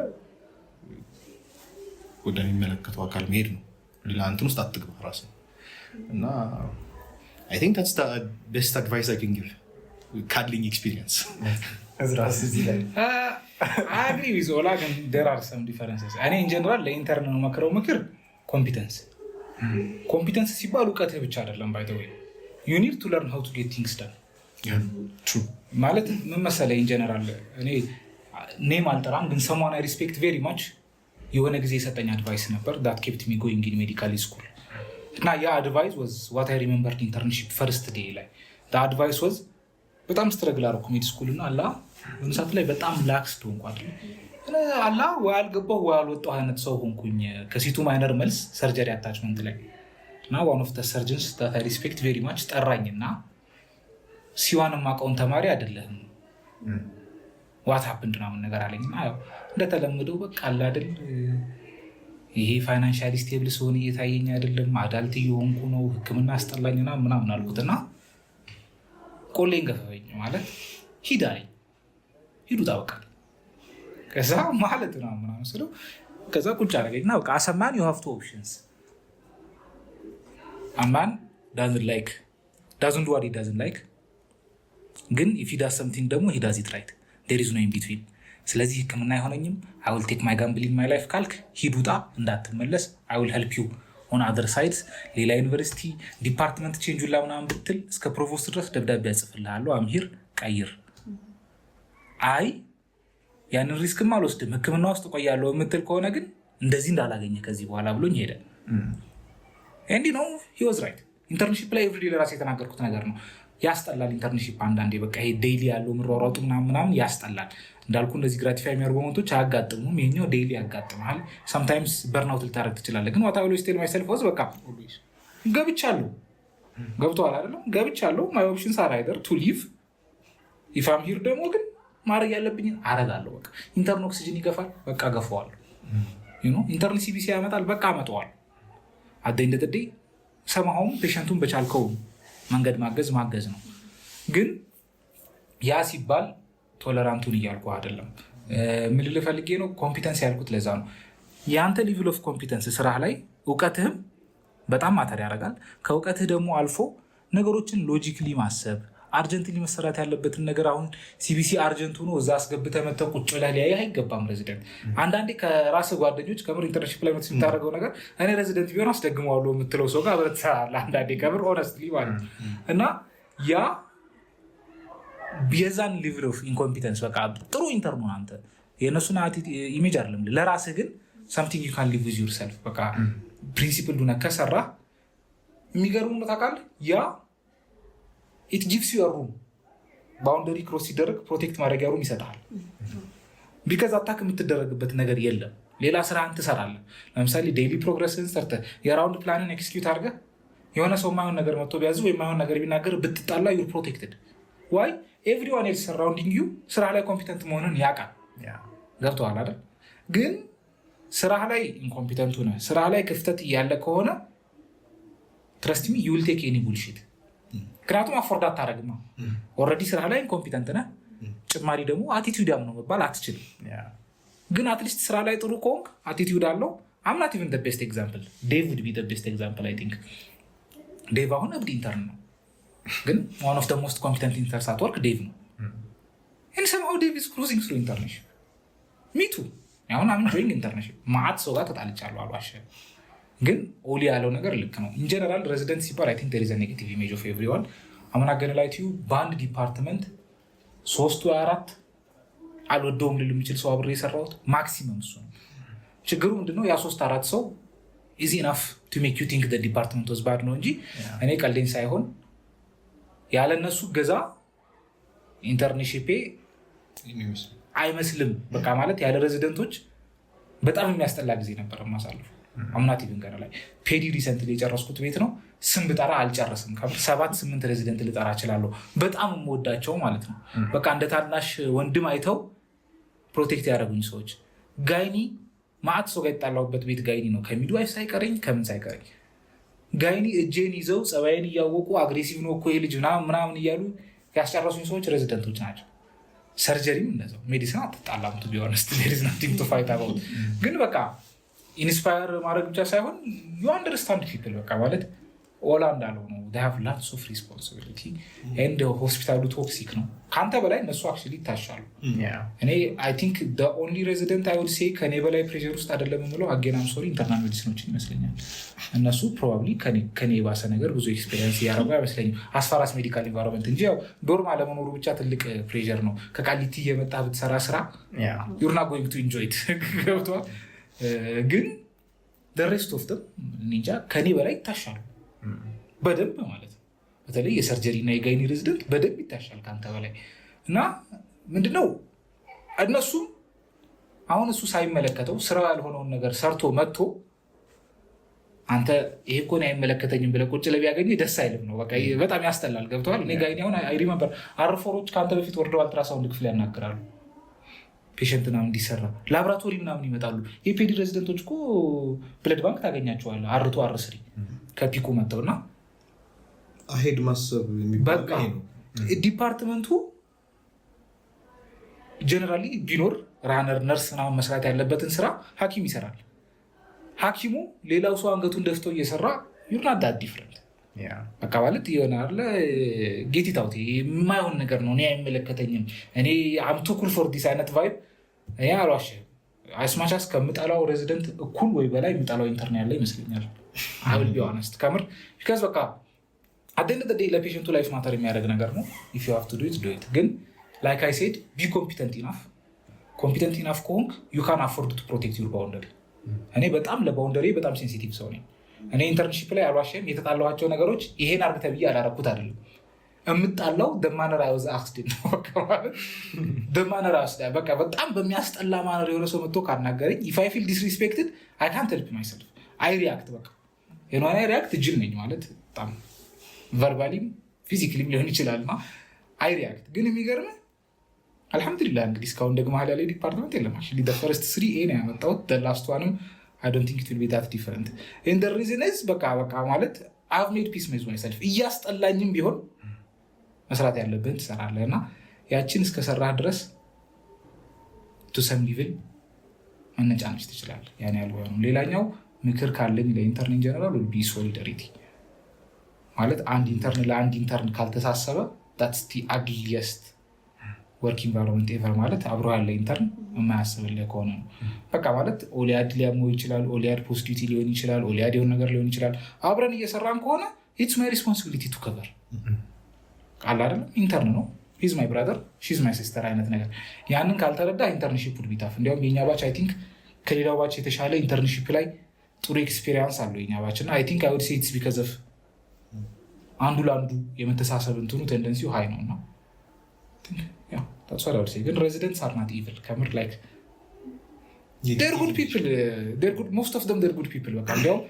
ወደሚመለከተው አካል መሄድ ነው። ሌላ እንትን ውስጥ አትግባ ራስህ እና I think that's the best advice I can give. Cuddling experience. I agree with Ola, and there are some differences. And in general, ለኢንተርን ነው መከረው ምክር ኮምፒተንስ ሲባል እውቀትህ ብቻ አይደለም። by the way, you need to learn how to get things done. True. ማለት ምን መሰለህ in general እኔ ኔም አልጠራም ግን someone I respect very much የሆነ ጊዜ የሰጠኝ አድቫይስ ነበር that kept me going in medical school. እና ያ አድቫይስ was what I remembered internship first day ላይ the advice was በጣም ስትረግል አደረኩ ሜድ ስኩል እና አላ በምሳት ላይ በጣም ላክስ ሆንኳል። አላ ወይ አልገባሁ ወይ አልወጣሁ አይነት ሰው ሆንኩኝ። ከሲቱ ማይነር መልስ ሰርጀሪ አታችመንት ላይ እና one of the surgeons that I respect very much ጠራኝና ሲዋን ማቀውን ተማሪ አይደለም what happened ምናምን ነገር አለኝና ያው እንደተለመደው በቃ አላ አይደል ይሄ ፋይናንሻሊ ስቴብል ሲሆን እየታየኝ አይደለም፣ አዳልት እየሆንኩ ነው፣ ህክምና አስጠላኝና ምናምን አልኩትና ቆሌን ገፈፈኝ። ማለት ሂድ አለኝ። ሂዱ ታወቃል ከዛ ማለት ነው ምናምን ስለው ከዛ ቁጭ አደረገኝና በቃ አሰማን you have two options. A man doesn't do what he doesn't like, ግን if he does something ደግሞ he does it right. There is no in between. ስለዚህ ህክምና አይሆነኝም I will take my gamble in my life ካልክ ሂድ ውጣ እንዳትመለስ I will help you on other sides. ሌላ ዩኒቨርሲቲ ዲፓርትመንት ቼንጁላ ምናምን ብትል እስከ ፕሮቮስት ድረስ ደብዳቤ ያጽፍልሃለሁ I'm here ቀይር። አይ ያንን ሪስክም አልወስድም ህክምና ውስጥ ቆያለሁ የምትል ከሆነ ግን እንደዚህ እንዳላገኘ ከዚህ በኋላ ብሎኝ ሄደ። and you know he was right. ኢንተርንሺፕ ላይ ኤቭሪዴ ለራሴ የተናገርኩት ነገር ነው። ያስጠላል ኢንተርንሺፕ አንዳንዴ በቃ ይሄ ዴይሊ ያለው ምሮሮጡ ምናምን ያስጠላል። እንዳልኩ እንደዚህ ግራቲፋይ የሚያደርጉ ሞመንቶች አያጋጥሙም። ይሄኛው ዴይሊ ያጋጥማል። sometimes burnout ልታረግ ትችላለህ። ግን what I always tell myself was በቃ ገብቻለሁ ገብቷል አይደለም ገብቻለሁ my options are either to leave if I'm here ደግሞ ግን ማድረግ ያለብኝ አረጋለሁ። በቃ ኢንተርን ኦክሲጅን ይገፋል በቃ ገፋዋለሁ። you know ኢንተርን ሲቢሲ ያመጣል በቃ አመጣዋለሁ። at the end of the day ሰማሁም ፔሸንቱን በቻልከው መንገድ ማገዝ ነው። ግን ያ ሲባል ቶለራንቱን እያልኩ አይደለም። ምን ልፈልጌ ነው ኮምፒተንስ ያልኩት ለዛ ነው። ያንተ ሌቭል ኦፍ ኮምፒተንስ ስራ ላይ እውቀትህም በጣም ማተር ያደርጋል። ከእውቀትህ ደግሞ አልፎ ነገሮችን ሎጂክሊ ማሰብ አርጀንትሊ መሰራት ያለበትን ነገር አሁን ሲቢሲ አርጀንቱ ነው እዛ አስገብተህ መተህ ቁጭ ብለህ ሊያየህ አይገባም። ሬዚደንት አንዳንዴ ከራስህ ጓደኞች ከምር ኢንተርንሺፕ ላይ መጥተህ የምታደርገው ነገር እኔ ሬዚደንት ቢሆን አስደግመዋለሁ የምትለው ሰው ጋር ብረት ትሰራለህ አንዳንዴ ከምር ሆነስትሊ ማለት እና ያ የዛን ሌቭል ኦፍ ኢንኮምፒተንስ በቃ ጥሩ ኢንተርን ነው። አንተ የእነሱን ኢሜጅ አይደለም ለራስህ ግን something you can live with yourself በቃ ፕሪንሲፕል ዱነ ከሰራ የሚገርም ነው ታውቃለህ። ያ it gives you a room boundary cross ሲደረግ ፕሮቴክት ማድረጊያ ሩም ይሰጣል። ቢካዝ አታክ የምትደረግበት ነገር የለም። ሌላ ስራህን ትሰራለህ። ለምሳሌ ዴይሊ ፕሮግረስን ሰርተህ የራውንድ ፕላንን ኤክስኪዩት አድርገህ የሆነ ሰው ማይሆን ነገር መጥቶ ቢያዝ ወይ ማይሆን ነገር ቢናገር ብትጣላ you're protected. why everyone else surrounding you ስራ ላይ ኮምፒተንት መሆንን ያውቃል። ገብቶሃል አይደል? ግን ስራ ላይ ኢንኮምፒተንት ሆነ ስራ ላይ ክፍተት እያለ ከሆነ trust me you will take any bullshit. ምክንያቱም አፎርድ አታደርግም። ኦልሬዲ ስራ ላይ ኢንኮምፒተንት ነህ። ጭማሪ ደግሞ አቲቲዩዳም ነው መባል አትችልም። ግን አትሊስት ስራ ላይ ጥሩ ከሆንክ አቲቲዩድ አለው። I'm not even the best example. Dave would be the best example, I think. Dave አሁን እብድ ኢንተርን ነው፣ ግን one of the most competent interns at work Dave ነው። and somehow Dave is cruising through internship. Me too. አሁን I'm enjoying internship. ማዕት ሰው ጋር ተጣልቻለሁ አልዋሽም፣ ግን ኦሊ ያለው ነገር ልክ ነው። in general resident ሲባል I think there is a negative image of everyone. I'm not gonna lie to you. በአንድ ዲፓርትመንት 3 ወይ 4 አልወደውም ልል የሚችል ሰው አብሬ የሰራሁት ማክሲመም እሱ ነው። ችግሩ ምንድነው? ያ 3-4 ሰው is enough to make you think the department was bad ነው እንጂ እኔ ቀልዴን ሳይሆን ያለነሱ ገዛ ኢንተርንሺፕ አይመስልም። በቃ ማለት ያለ ሬዚደንቶች በጣም የሚያስጠላ ጊዜ ነበር ማሳለፍ። አምናት ኢቭን ገና ላይ ፔዲ ሪሰንትሊ የጨረስኩት ቤት ነው። ስም ብጠራ አልጨረስም። 7-8 ሬዚደንት ልጠራ እችላለሁ። በጣም የምወዳቸው ማለት ነው። በቃ እንደ ታናሽ ወንድም አይተው ፕሮቴክት ያደረጉኝ ሰዎች። ጋይኒ ማዕት ሰው ጋር የጣላሁበት ቤት ጋይኒ ነው። ከሚድዋይፍ ሳይቀረኝ ከምን ሳይቀረኝ ጋይኒ እጄን ይዘው ጸባይን እያወቁ አግሬሲቭ ነው እኮ የልጅ ምናምን እያሉ ያስጨረሱኝ ሰዎች ሬዚደንቶች ናቸው። ሰርጀሪም እንደዛው። ሜዲሲን አትጣላም ቱ ቢሆንስት ዴር ኢዝ ናቲንግ ቱ ፋይት አባውት። ግን በቃ ኢንስፓየር ማድረግ ብቻ ሳይሆን ዩ አንደርስታንድ ፒፕል በቃ ማለት ኦላ እንዳለው ነው። they have lots of responsibility and ሆስፒታሉ ቶክሲክ ነው። ከአንተ በላይ እነሱ actually ይታሻሉ። እኔ I think the only resident I would say ከኔ በላይ ፕሬሸር ውስጥ አይደለም የምለው again I'm sorry ኢንተርናል ሜዲሲኖችን ይመስለኛል። እነሱ probably ከኔ የባሰ ነገር ብዙ ኤክስፔሪየንስ ያደረጉ አይመስለኝም as far as medical environment እንጂ ያው ዶርም አለመኖሩ ብቻ ትልቅ ፕሬሸር ነው። ከቃሊቲ የመጣ ብትሰራ ስራ you're not going to enjoy it ገብቷል። ግን the rest of them ninja ከኔ በላይ ይታሻሉ በደንብ ማለት ነው። በተለይ የሰርጀሪ እና የጋይኒ ሬዚደንት በደንብ ይታሻል ካንተ በላይ እና ምንድነው እነሱ አሁን እሱ ሳይመለከተው ስራ ያልሆነውን ነገር ሰርቶ መጥቶ አንተ ይሄ እኮ ነው አይመለከተኝም ብለህ ቁጭ ለቢያገኝ ደስ አይልም ነው። በቃ በጣም ያስጠላል። ገብቷል። እኔ ጋይኒ አሁን አይ ሪመምበር አርፎሮች ካንተ በፊት ወርደው አልትራሳውንድ ክፍል ያናገራሉ ፔሸንት ምናምን እንዲሰራ ላብራቶሪ ምናምን ይመጣሉ። የፔዲ ሬዚደንቶች እኮ ብለድ ባንክ ታገኛቸዋለህ። አርቶ አርስሪ ከፒኩ መጥተውና አሄድ ማሰብ የሚባል ነው። ዲፓርትመንቱ ጀነራሊ ቢኖር ራነር ነርስ ምናምን መስራት ያለበትን ስራ ሐኪም ይሰራል። ሐኪሙ ሌላው ሰው አንገቱን ደፍቶ እየሰራ you're not that different። በቃ ማለት ይሆናል ጌቲታውቲ የማይሆን ነገር ነው። እኔ አይመለከተኝም። እኔ I'm too cool for this አይነት ቫይብ እኔ አልዋሽም። አስማቻስ ከምጣላው ሬዚደንት እኩል ወይ በላይ የሚጣላው ኢንተርን ያለ ይመስለኛል። I will be honest ከምር because በቃ at the end of the day ለፔሸንቱ ላይፍ ማተር የሚያደርግ ነገር ነው። if you have to do it ግን like I said be competent enough ከሆንክ you can afford to protect your boundary። እኔ በጣም ለባውንደሪ በጣም ሴንሲቲቭ ሰው ነኝ። እኔ ኢንተርንሺፕ ላይ አልዋሽም። የተጣላኋቸው ነገሮች ይሄን አርግ ተብዬ አላረኩት አይደለም። እምጣላው ደማነር አይወዝ አክስድ ነው ደማነር አስዳ በቃ በጣም በሚያስጠላ ማነር የሆነ ሰው መጥቶ ካናገረኝ if I feel disrespected I can't help myself I react በቃ የሆነ react ጅል ነኝ ማለት በጣም ቨርባሊም ፊዚካሊም ሊሆን ይችላልና I react። ግን የሚገርምህ አልহামዱሊላህ እንግዲህ እስካሁን ደግሞ ሀላ ላይ ዲፓርትመንት የለም። actually the first 3 A ነው ያመጣሁት the last one I don't think it will be that different and the reason is በቃ ማለት I've made peace with myself። እያስጠላኝም ቢሆን መስራት ያለብን ትሰራለህና ያችን እስከሰራህ ድረስ to some level መነጫነች ትችላለህ። ያን ያልሆነው ሌላኛው ምክር ካለኝ ለኢንተርን ጀነራል will be solidarity ማለት አንድ ኢንተርን ለአንድ ኢንተርን ካልተሳሰበ that's the ugliest work environment ever ማለት አብሮ ያለ ኢንተርን የማያስብልህ ከሆነ ነው። በቃ ማለት ኦሊያድ ሊያመው ይችላል፣ ኦሊያድ ፖስት ዲዩቲ ሊሆን ይችላል፣ ኦሊያድ የሆነ ነገር ሊሆን ይችላል። አብረን እየሰራን ከሆነ it's my responsibility to cover ቃል አይደለም። ኢንተርን ነው he's my brother she's my sister አይነት ነገር ያንን ካልተረዳ ኢንተርንሺፕ would be tough። እንዲያውም የኛ ባች I think ከሌላው ባች የተሻለ ኢንተርንሺፕ ላይ ጥሩ ኤክስፒሪየንስ አለው የኛ ባች እና I think I would say it's because of አንዱ ለአንዱ የመተሳሰብ እንትኑ ቴንደንሲው ሃይ ነውና that's what I would say። ግን residents are not evil ከምር like they're good people they're good most of them they're good people በቃ እንዲያውም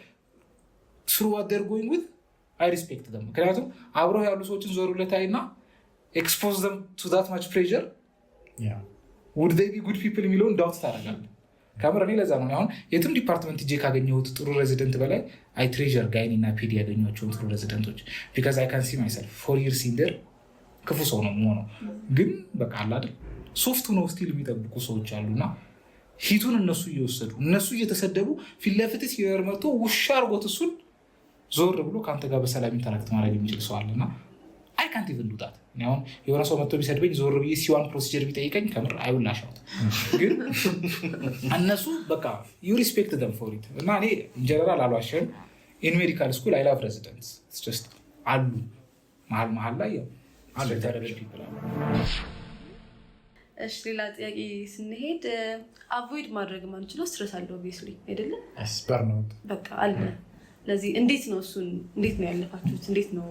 through what they're going with I respect them ምክንያቱም አብረው ያሉ ሰዎችን ዞሩለታይና expose them to that much pressure would they be good people የሚለውን ዳውት ታደርጋለህ። ከምር እኔ ለዛ ነው አሁን የትም ዲፓርትመንት ጄ ካገኘሁት ጥሩ ሬዚደንት በላይ I treasure ጋይኒ እና ፔዲ ያገኘኋቸውን ጥሩ ሬዚደንቶች because I can see myself 4 years in there ክፉ ሰው ነው የምሆነው ግን በቃ አለ አይደል ሶፍት ነው ስቲል የሚጠብቁ ሰዎች አሉና ሂቱን እነሱ እየወሰዱ እነሱ እየተሰደቡ ፊት ለፊት ሲወር መጥቶ ውሻ አርጎት እሱን ዞር ብሎ ከአንተ ጋር በሰላም ኢንተራክት ማድረግ የሚችል ሰው አለና አይ ካንት ኢቭን ዱ ዳት። አሁን የሆነ ሰው መጥቶ ቢሰድበኝ ዞር ብዬ ሲዋን ፕሮሲጀር ቢጠይቀኝ ከምር አይውላሻውት ግን እነሱ በቃ ዩ ሪስፔክት ደም ፎር ኢት እና እኔ ኢንጀነራል አልዋሸም። ኢን ሜዲካል ስኩል አይ ላቭ ሬዚደንትስ ጀስት አሉ መሀል ላይ አሉ ተረበሽ ፒፕል አሉ። እሺ ሌላ ጥያቄ ስንሄድ አቮይድ ማድረግ ማንችለው ስትረስ አለ ኦብቪየስሊ አይደለም? በርናውት በቃ አለ። ለዚህ እንዴት ነው እሱን እንዴት ነው ያለፋችሁት? እንዴት ነው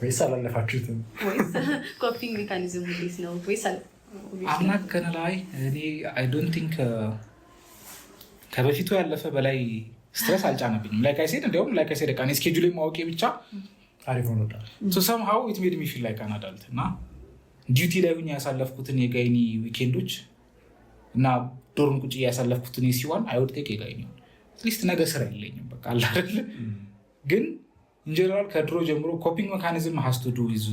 ወይስ አላለፋችሁትም? ወይስ ኮፒንግ ሜካኒዝም እንዴት ነው? ወይስ አምናት ከነ ላይ እኔ አይ ዶንት ቲንክ ከበፊቱ ያለፈ በላይ ስትረስ አልጫነብኝም። ላይክ አይ ሴድ እንደውም ላይክ አይ ሴድ እኔ ስኬጁል ማወቄ ብቻ አሪፍ ሆኖታል። ሶ ሰምሃው ኢት ሜድ ሚ ፊል ላይክ አን አዳልት እና ዲዩቲ ላይ ሁኜ ያሳለፍኩትን የጋይኒ ዊኬንዶች እና ዶርም ቁጭ ያሳለፍኩትን የሲዋን አይወድ ቴክ የጋይኒ አትሊስት ነገ ስራ የለኝም በቃ አለ አይደል። ግን ኢንጀነራል ከድሮ ጀምሮ ኮፒንግ ሜካኒዝም ሃዝ ቱ ዱ ዊዝ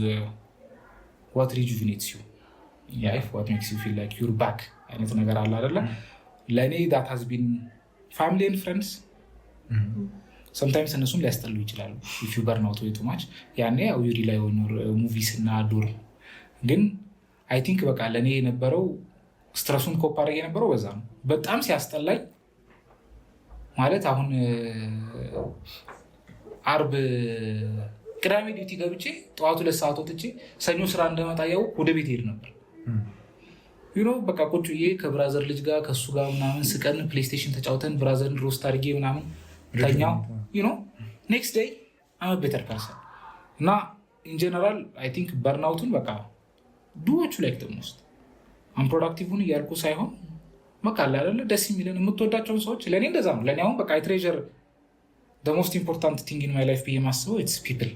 ዋት ሪጁቪኔትስ ዩ ላይፍ ዋት ሜክስ ዩ ፊል ላይክ ዩር ባክ አይነት ነገር አለ አይደለ። ለእኔ ዳት ሃዝ ቢን ፋሚሊ ኤንድ ፍሬንድስ ሰምታይምስ እነሱም ሊያስጠሉ ይችላሉ ኢፍ ዩ በርን አውት ዌይ ቱ ማች ያኔ ያው ዩሪ ላይ ሆኖ ሙቪስ እና ዶርም ግን አይ ቲንክ በቃ ለእኔ የነበረው ስትረሱን ኮፕ አድርጌ የነበረው በዛ ነው። በጣም ሲያስጠላኝ ማለት አሁን አርብ ቅዳሜ ዲዩቲ ገብቼ ጠዋቱ 2 ሰዓት ወጥቼ ሰኞ ስራ እንደመጣ ያው ወደ ቤት ሄድ ነበር ዩኖ በቃ ቁጭ ብዬ ከብራዘር ልጅ ጋር ከሱ ጋር ምናምን ስቀን ፕሌይስቴሽን ተጫውተን ብራዘርን ሮስት አድርጌ ምናምን ተኛው ዩኖ ኔክስት ዴይ አም ቤተር ፐርሰን እና ኢንጀነራል አይ ቲንክ በርናውቱን በቃ ዱዎቹ ላይክ ደግሞ ውስጥ አንፕሮዳክቲቭን እያልኩ ሳይሆን በቃ አይደለ ደስ የሚለን የምትወዳቸውን ሰዎች ለእኔ እንደዛ ነው። ለእኔ አሁን በቃ ትሬዠር the most important thing in my life ብዬ ማስበው it's people።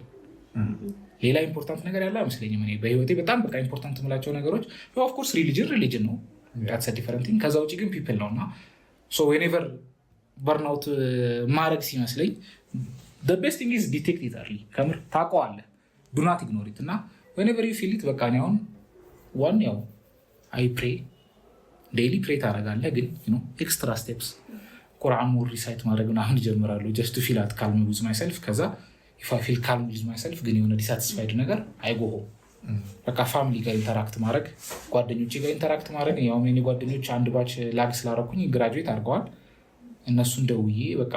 ሌላ ኢምፖርታንት ነገር ያለ አይመስለኝም እኔ በህይወቴ በጣም በቃ ኢምፖርታንት የምላቸው ነገሮች ኦፍ ኮርስ ሪሊጅን ነው that's a different thing። ከዛ ውጭ ግን people ነው እና so whenever burnout ማድረግ ሲመስለኝ the best thing is detect it early። ከምር ታውቀዋለህ do not ignore it እና whenever you feel it በቃ እኔ አሁን ዋን ያው I pray daily pray ታደርጋለህ ግን ኤክስትራ ስቴፕስ ቁርአን ሞር ሪሳይት ማድረግ ምናምን ይጀምራሉ just to feel at calm with myself። ከዛ if I feel calm with myself ግን የሆነ ዲሳቲስፋይድ ነገር አይጎሆም በቃ ፋሚሊ ጋር ኢንተራክት ማድረግ ጓደኞቼ ጋር ኢንተራክት ማድረግ ያው የኔ ጓደኞች አንድ ባች ላግ ስላደረኩኝ ግራጁዌት አድርገዋል። እነሱን ደውዬ በቃ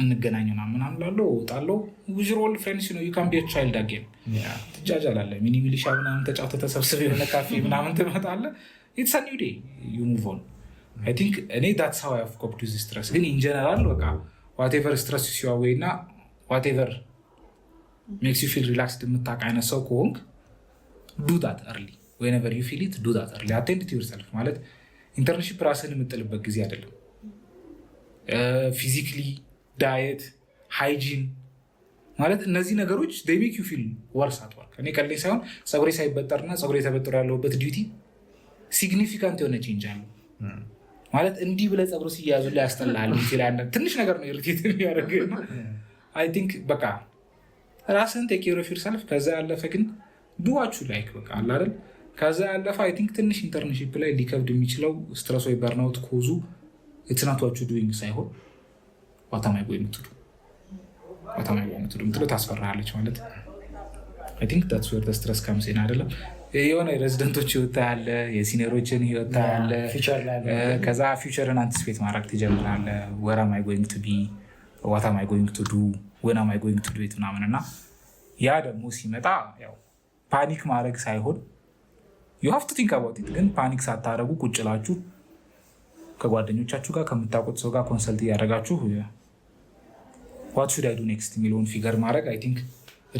እንገናኝና ምናምን ላለው እወጣለሁ with your old friends you can be a child again ትጃጃላለህ ሚኒ ሚሊሻ ምናምን ተጫውተህ ተሰብስበህ የሆነ ካፌ ምናምን ትመጣለህ it's a new day you move on። I think እኔ that's how I have coped with stress። ግን in general በቃ whatever stress you are እና whatever makes you feel relaxed የምታውቅ አይነት ሰው ከሆንክ do that early whenever you feel it do that early attend to yourself ማለት ኢንተርንሺፕ ራስን የምጥልበት ጊዜ አይደለም። ፊዚክሊ ዳየት ሃይጂን ማለት እነዚህ ነገሮች they make you feel worse at work። እኔ ቀለኝ ሳይሆን ፀጉሬ ሳይበጠርና ፀጉሬ ተበጥሮ ያለሁበት ዲዩቲ ሲግኒፊካንት የሆነ ቼንጅ አለው ማለት እንዲህ ብለህ ፀጉሩ ሲያያዙ ላይ ያስጠላል ይችላል ትንሽ ነገር ነው ኢሪቴት የሚያደርግና አይ ቲንክ በቃ ራስን ቴክ ኬር ኦፍ ዮርሰልፍ። ከዛ ያለፈ ግን ዱዋችሁ ላይክ በቃ አለ አይደል። ከዛ ያለፈ አይ ቲንክ ትንሽ ኢንተርንሺፕ ላይ ሊከብድ የሚችለው ስትረስ ወይ በርናውት ኮዙ it's not what you doing ሳይሆን what am I going to do ምትለው ታስፈራለች ማለት I think that's where the stress comes in አይደለም። የሆነ የሬዚደንቶች ህይወት ያለ የሲኒየሮችን ህይወት ያለ ከዛ ፊውቸርን አንቲስፔት ማድረግ ትጀምራለህ። where am I going to be what am I going to do when am I going to do it ምናምን እና ያ ደግሞ ሲመጣ ያው ፓኒክ ማድረግ ሳይሆን you have to think about it። ግን ፓኒክ ሳታደርጉ ቁጭላችሁ ከጓደኞቻችሁ ጋር ከምታውቁት ሰው ጋር ኮንሰልት እያደረጋችሁ what should I do next የሚለውን ፊገር ማድረግ I think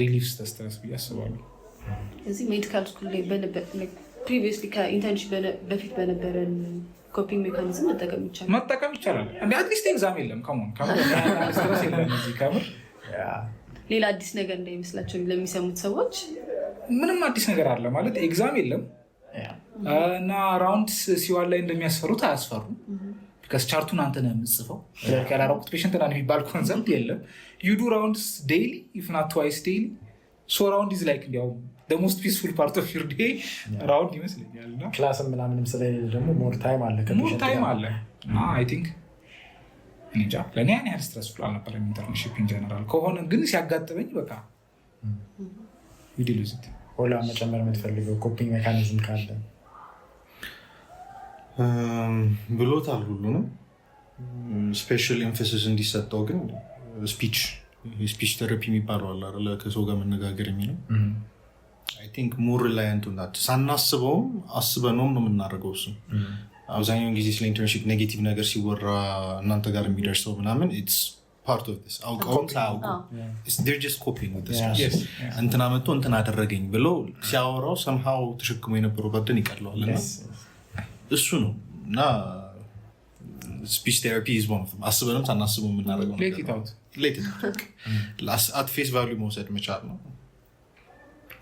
reliefs the stress ብዬ አስባለሁ። እዚህ ሜዲካል ስኩል ላይ ፕሪቪየስሊ ከኢንተርንሺፕ በፊት በነበረን ኮፒንግ ሜካኒዝም መጠቀም ይቻላል። አትሊስት ኤግዛም የለም ስትረስ የለም እዚህ ከምር ሌላ አዲስ ነገር እንዳይመስላቸው ለሚሰሙት ሰዎች ምንም አዲስ ነገር አለ ማለት ኤግዛም የለም እና ራውንድ ሲዋን ላይ እንደሚያስፈሩት አያስፈሩ ቢካስ ቻርቱን አንተ ነህ የምትጽፈው ያላረኩት ፔሽንት ና የሚባል ኮንሰፕት የለም። ዩ ዱ ራውንድስ ዴይሊ ኢፍ ናት ትዋይስ ዴይሊ ሶ ራውንድ ኢዝ ላይክ እንዲያው the most peaceful part of your day ራውንድ ይመስለኛል። እና ክላስም ምናምንም ስለሌለ ደግሞ ሞር ታይም አለ እና አይ ቲንክ እንጃ ለእኔ ያን ያህል ስትረስፉል አልነበረም ኢንተርንሺፕ ኢን ጀነራል። ከሆነ ግን ሲያጋጥመኝ በቃ ዲል ዊዝ ኢት። ሆላ መጨመር የምትፈልገው ኮፒንግ ሜካኒዝም ካለ ብሎታል ሁሉንም ስፔሻል ኤምፋሲስ እንዲሰጠው ግን ስፒች ቴራፒ የሚባለው አለ አይደለ? ከሰው ጋር መነጋገር የሚለው አይ ቲንክ ሞር ሪላያንት ናት። ሳናስበውም አስበነውም ነው የምናደርገው። እሱ አብዛኛውን ጊዜ ስለ ኢንተርንሺፕ ኔጌቲቭ ነገር ሲወራ እናንተ ጋር የሚደርሰው ምናምን ኢትስ ፓርት ኦፍ ዲስ አውቀውም ሳያውቁ they're just coping with this እንትና መጥቶ እንትና አደረገኝ ብለው ሲያወራው ሰምሃው ተሸክሞ የነበረው በደን ይቀለዋል እና እሱ ነው እና ስፒች ቴራፒ is one of them። አስበንም ሳናስበው የምናደርገው ሌት አት ፌስ ቫልዩ መውሰድ መቻል ነው።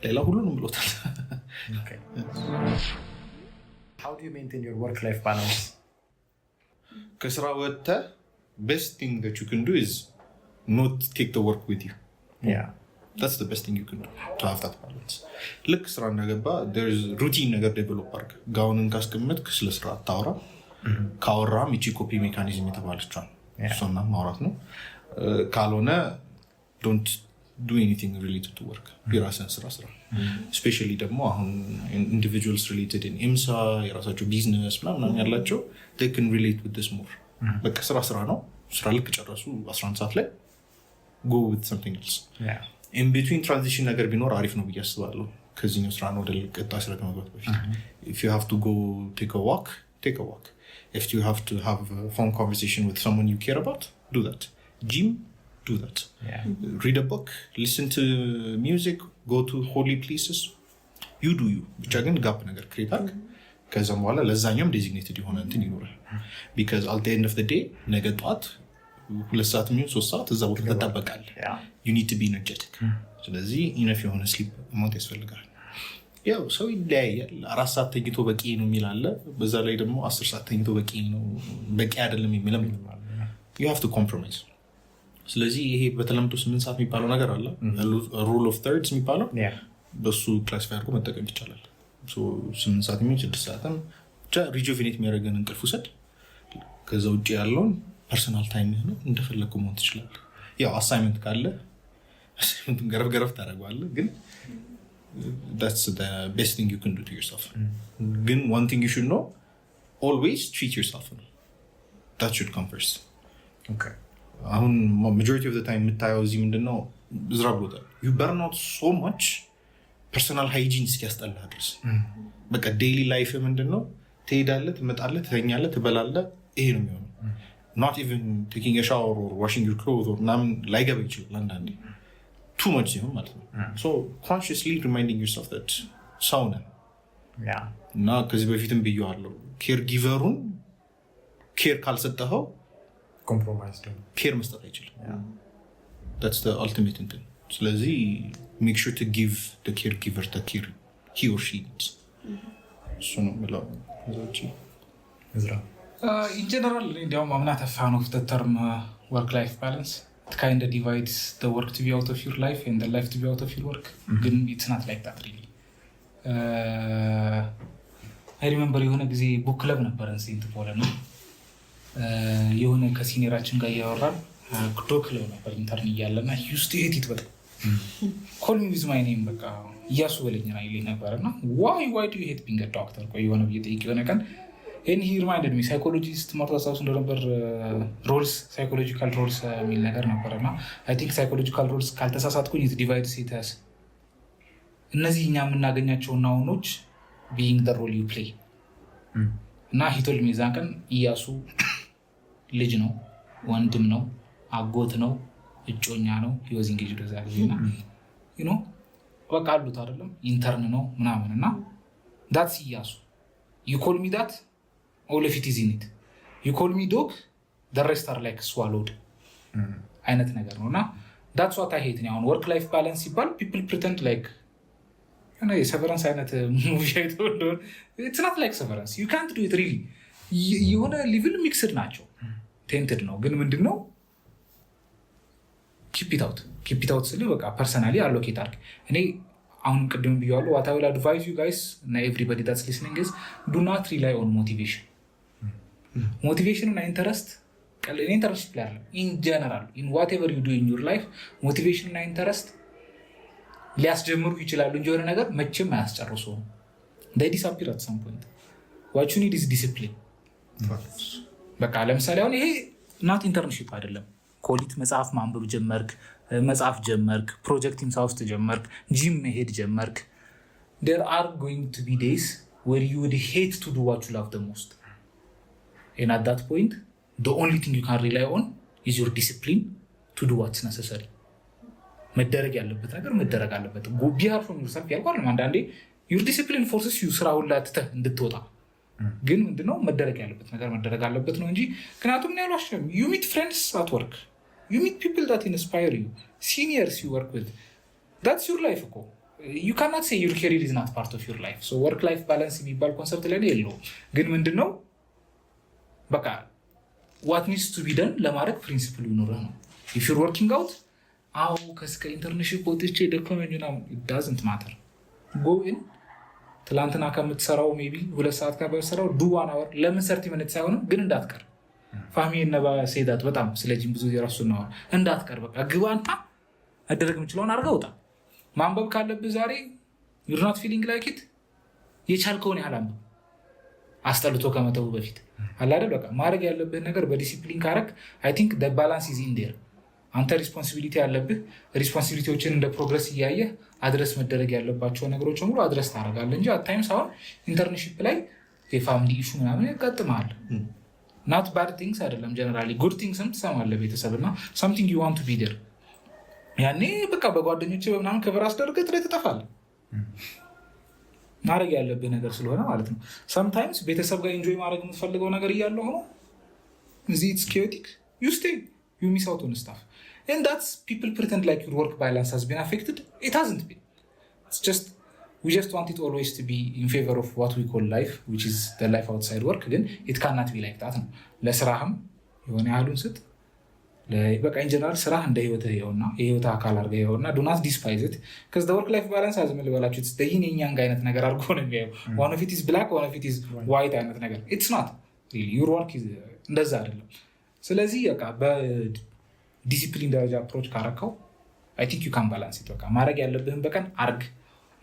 ሌላ ሁሉንም ብሎታል። How do you maintain your work-life balance? ከስራ ወጥተህ best thing that you can do is not take the work with you. Yeah. That's the best thing you can do to have that balance. ልክ ስራ እንደገባ there is routine ነገር ዴቨሎፕ አድርግ። ጋውንን ካስቀመጥክ ስለ ስራ አታውራ። ካወራም ይቺ ኮፒ ሜካኒዝም የተባለችዋል እሷና ማውራት ነው። ካልሆነ don't do anything related to work. የራስን ስራ especially ደግሞ አሁን individuals related in IMSA የራሳቸው ቢዝነስ ምናምን ያላቸው they can relate with this more. በቃ ስራ ነው። ስራ ልክ ጨረሱ 11 ሰዓት ላይ go with something else. in between transition ነገር ቢኖር አሪፍ ነው ብዬ አስባለሁ። ከዚህኛው ስራ ነው ወደ ቀጣይ ስራ ከመግባት በፊት if you have to go take a walk, take a walk. If you have to have a phone conversation with someone you care about, do that. Gym, do that. Read a book, listen to music, go to holy places. You do you. ብቻ ግን ጋፕ ነገር ክሬት አድርግ። ከዛም በኋላ ለዛኛውም ዴዚግኔትድ የሆነ እንትን ይኖራል። because at the end of the day ነገ ጠዋት 2 ሰዓት የሚሆን 3 ሰዓት እዛ ቦታ ትጠበቃለህ። you need to be energetic. ስለዚህ ኢነፍ የሆነ ስሊፕ አማውንት ያስፈልጋል። ያው ሰው ይለያያል። 4 ሰዓት ተኝቶ በቂ ነው የሚል አለ። በዛ ላይ ደግሞ 10 ሰዓት ተኝቶ በቂ ነው በቂ አይደለም የሚልም you have to compromise። ስለዚህ ይሄ በተለምዶ 8 ሰዓት የሚባለው ነገር አለ rule of thirds የሚባለው በሱ ክላሲፋይ አድርጎ መጠቀም ይቻላል። 8 ሰዓት የሚሆን 6 ሰዓትም ብቻ ሪጁቬኔት የሚያደርገን እንቅልፍ ውሰድ። ከዛ ውጭ ያለውን ፐርሰናል ታይም ነው እንደፈለኩ መሆን ትችላለህ። ያው አሳይመንት ካለ አሳይመንቱን ገረፍ ታደርገዋለህ ግን that's the best thing you can do to yourself. Again, one thing you should know, always treat yourself. That should come first. Okay. Majority of the time የምታየው እዚህ ምንድነው ዝራ ቦታ you burn out so much personal hygiene እስኪያስጠላህ ድረስ በቃ ዴይሊ ላይፍ ምንድነው ትሄዳለህ ትመጣለህ ትተኛለህ ትበላለህ ይሄ ነው የሚሆነው not even taking a shower or washing your clothes or ምናምን ላይገባ ይችላል አንዳንዴ too much ሲሆን ማለት ነው so consciously reminding yourself that ሰው ነህ እና ከዚህ በፊትም ብየዋለሁ ኬር ጊቨሩን ኬር ካልሰጠኸው ኮምፕሮማይዝ ኬር መስጠት አይችልም that's the ultimate intent ስለዚህ make sure to give the caregiver the care he or she needs so no below Ezra in general እንዲያውም I'm not a fan of the term work-life balance. It kind of divides the work to be out of your life and the life to be out of your work. But it's not like that really. I remember የሆነ ጊዜ ቡክ ክለብ ነበረን ሴንት ፖል ነው የሆነ ከሲኒየራችን ጋር ያወራን ዶክ ክለብ ነበር ኢንተርን እያለና used to hate it በጣም call me with my name በቃ እያሱ በለኝ ነው ይለኝ ነበርና why do you hate being a doctor ቆይ የሆነ ብዬ የሆነ ቀን and he reminded me psychologist ማርታሳውስ እንደነበር psychological roles የሚል ነገር ነበርና I think psychological roles ካልተሳሳትኩኝ it divides it as እነዚህ እኛ የምናገኛቸው ናውኖች being the role you play እና he told me ዛን ቀን ኢያሱ ልጅ ነው ወንድም ነው አጎት ነው እጮኛ ነው he was engaged with that you know በቃ አሉት አይደለም ኢንተርን ነው ምናምንና that's ኢያሱ you call me that all of it is in it you call me dog the rest are like swallowed አይነት ነገር ነውና that's what I hate now on work life balance ሲባል people pretend like you know severance አይነት movie አይተው እንደሆነ it's not like severance you can't do it really የሆነ ሌቭል ሚክስድ ናቸው ቴንትድ ነው ግን ምንድነው ኪፕ ኢት አውት ስል በቃ ፐርሰናሊ አሎኬት አድርግ። እኔ አሁን ቅድም ብያለሁ what I will advise you guys እና everybody that's listening is do not rely on motivation እና ኢንተረስት ኢንተረስት ላይ አይደለም in general in whatever you do in your life motivation እና ኢንተረስት ሊያስጀምሩ ይችላሉ እንጂ የሆነ ነገር መቼም አያስጨርሱም። they disappear at some point. what you need is discipline. በቃ ለምሳሌ አሁን ይሄ ናት ኢንተርንሺፕ አይደለም። ኮሊት መጽሐፍ ማንበብ ጀመርክ፣ መጽሐፍ ጀመርክ፣ ፕሮጀክት ኢምሳ ውስጥ ጀመርክ፣ ጂም መሄድ ጀመርክ። there are going to be days where you would hate to do what you love the most. And at that point, the only thing you can rely on is your discipline to do what's necessary. መደረግ ያለበት ነገር መደረግ አለበት። be hard from yourself ያልኳል። አንዳንዴ your discipline forces you ስራውን ላትተህ እንድትወጣ ግን ምንድነው መደረግ ያለበት ነገር መደረግ አለበት ነው እንጂ ምክንያቱም ነው ያሏሽም you meet friends at work, you meet people that inspire you, seniors you work with, that's your life እኮ you cannot say your career is not part of your life. so work life balance የሚባል ኮንሰፕት ላይ የለውም። ግን ምንድነው በቃ what needs to be done ለማድረግ ፕሪንሲፕል ይኖርህ ነው። if you're working out አው ከስከ ኢንተርንሺፕ ወጥቼ ደከመኝ ነው it doesn't matter. go in ትላንትና ከምትሰራው ሜቢ 2 ሰዓት ከምትሰራው do 1 hour ለምን 30 minutes ሳይሆን ግን እንዳትቀር ፋሚሊ ነባ ሰይዳት በጣም ስለዚህ ብዙ የራሱ ነው እንዳትቀር በቃ ግባንታ አደረግ የምችለውን አድርገው ወጣ። ማንበብ ካለብህ ዛሬ you're not feeling like it የቻልከውን ያህል አንብብ አስጠልቶ ከመተው በፊት አለ አይደል በቃ ማድረግ ያለብህ ነገር በዲሲፕሊን ካረክ I think the balance is in there. አንተ ሪስፖንሲቢሊቲ ያለብህ ሪስፖንሲቢሊቲዎችን እንደ ፕሮግረስ እያየህ አድረስ መደረግ ያለባቸው ነገሮች ሁሉ አድረስ ታደርጋለህ እንጂ አታይምስ አሁን ኢንተርንሺፕ ላይ የፋሚሊ ኢሹ ምናምን ያጋጥማል። not bad things አይደለም generally good things ትሰማለህ ቤተሰብና something you want to be there ያኔ በቃ በጓደኞቼ በምናምን ክብር አስደርገህ ጥሬ ትጠፋለህ። ማድረግ ያለብህ ነገር ስለሆነ ማለት ነው። sometimes ቤተሰብ ጋር ኢንጆይ ማድረግ የምትፈልገው ነገር እያለ ሆኖ እዚህ it's chaotic you stay you miss out on stuff and that's people pretend like your work balance has been affected. It hasn't been. It's just we just want it always to be in favor of what we call life, which is the life outside work. Then it cannot be like that. ለስራህም የሆነ ያሉን ስጥ በቃ in general ስራህ እንደ ህይወትህ ይሆንና የህይወትህ አካል አድርገህ ይሆንና do not despise it because the work life balance has been ልበላችሁ it's the yin yang አይነት ነገር አድርጎ ነው የሚያየው one of it is black one of it is white አይነት ነገር it's not really your work is እንደዛ አይደለም። ስለዚህ በቃ በዲሲፕሊን ደረጃ አፕሮች ካረከው I think you can balance it። በቃ ማድረግ ያለብህን በቀን አርግ፣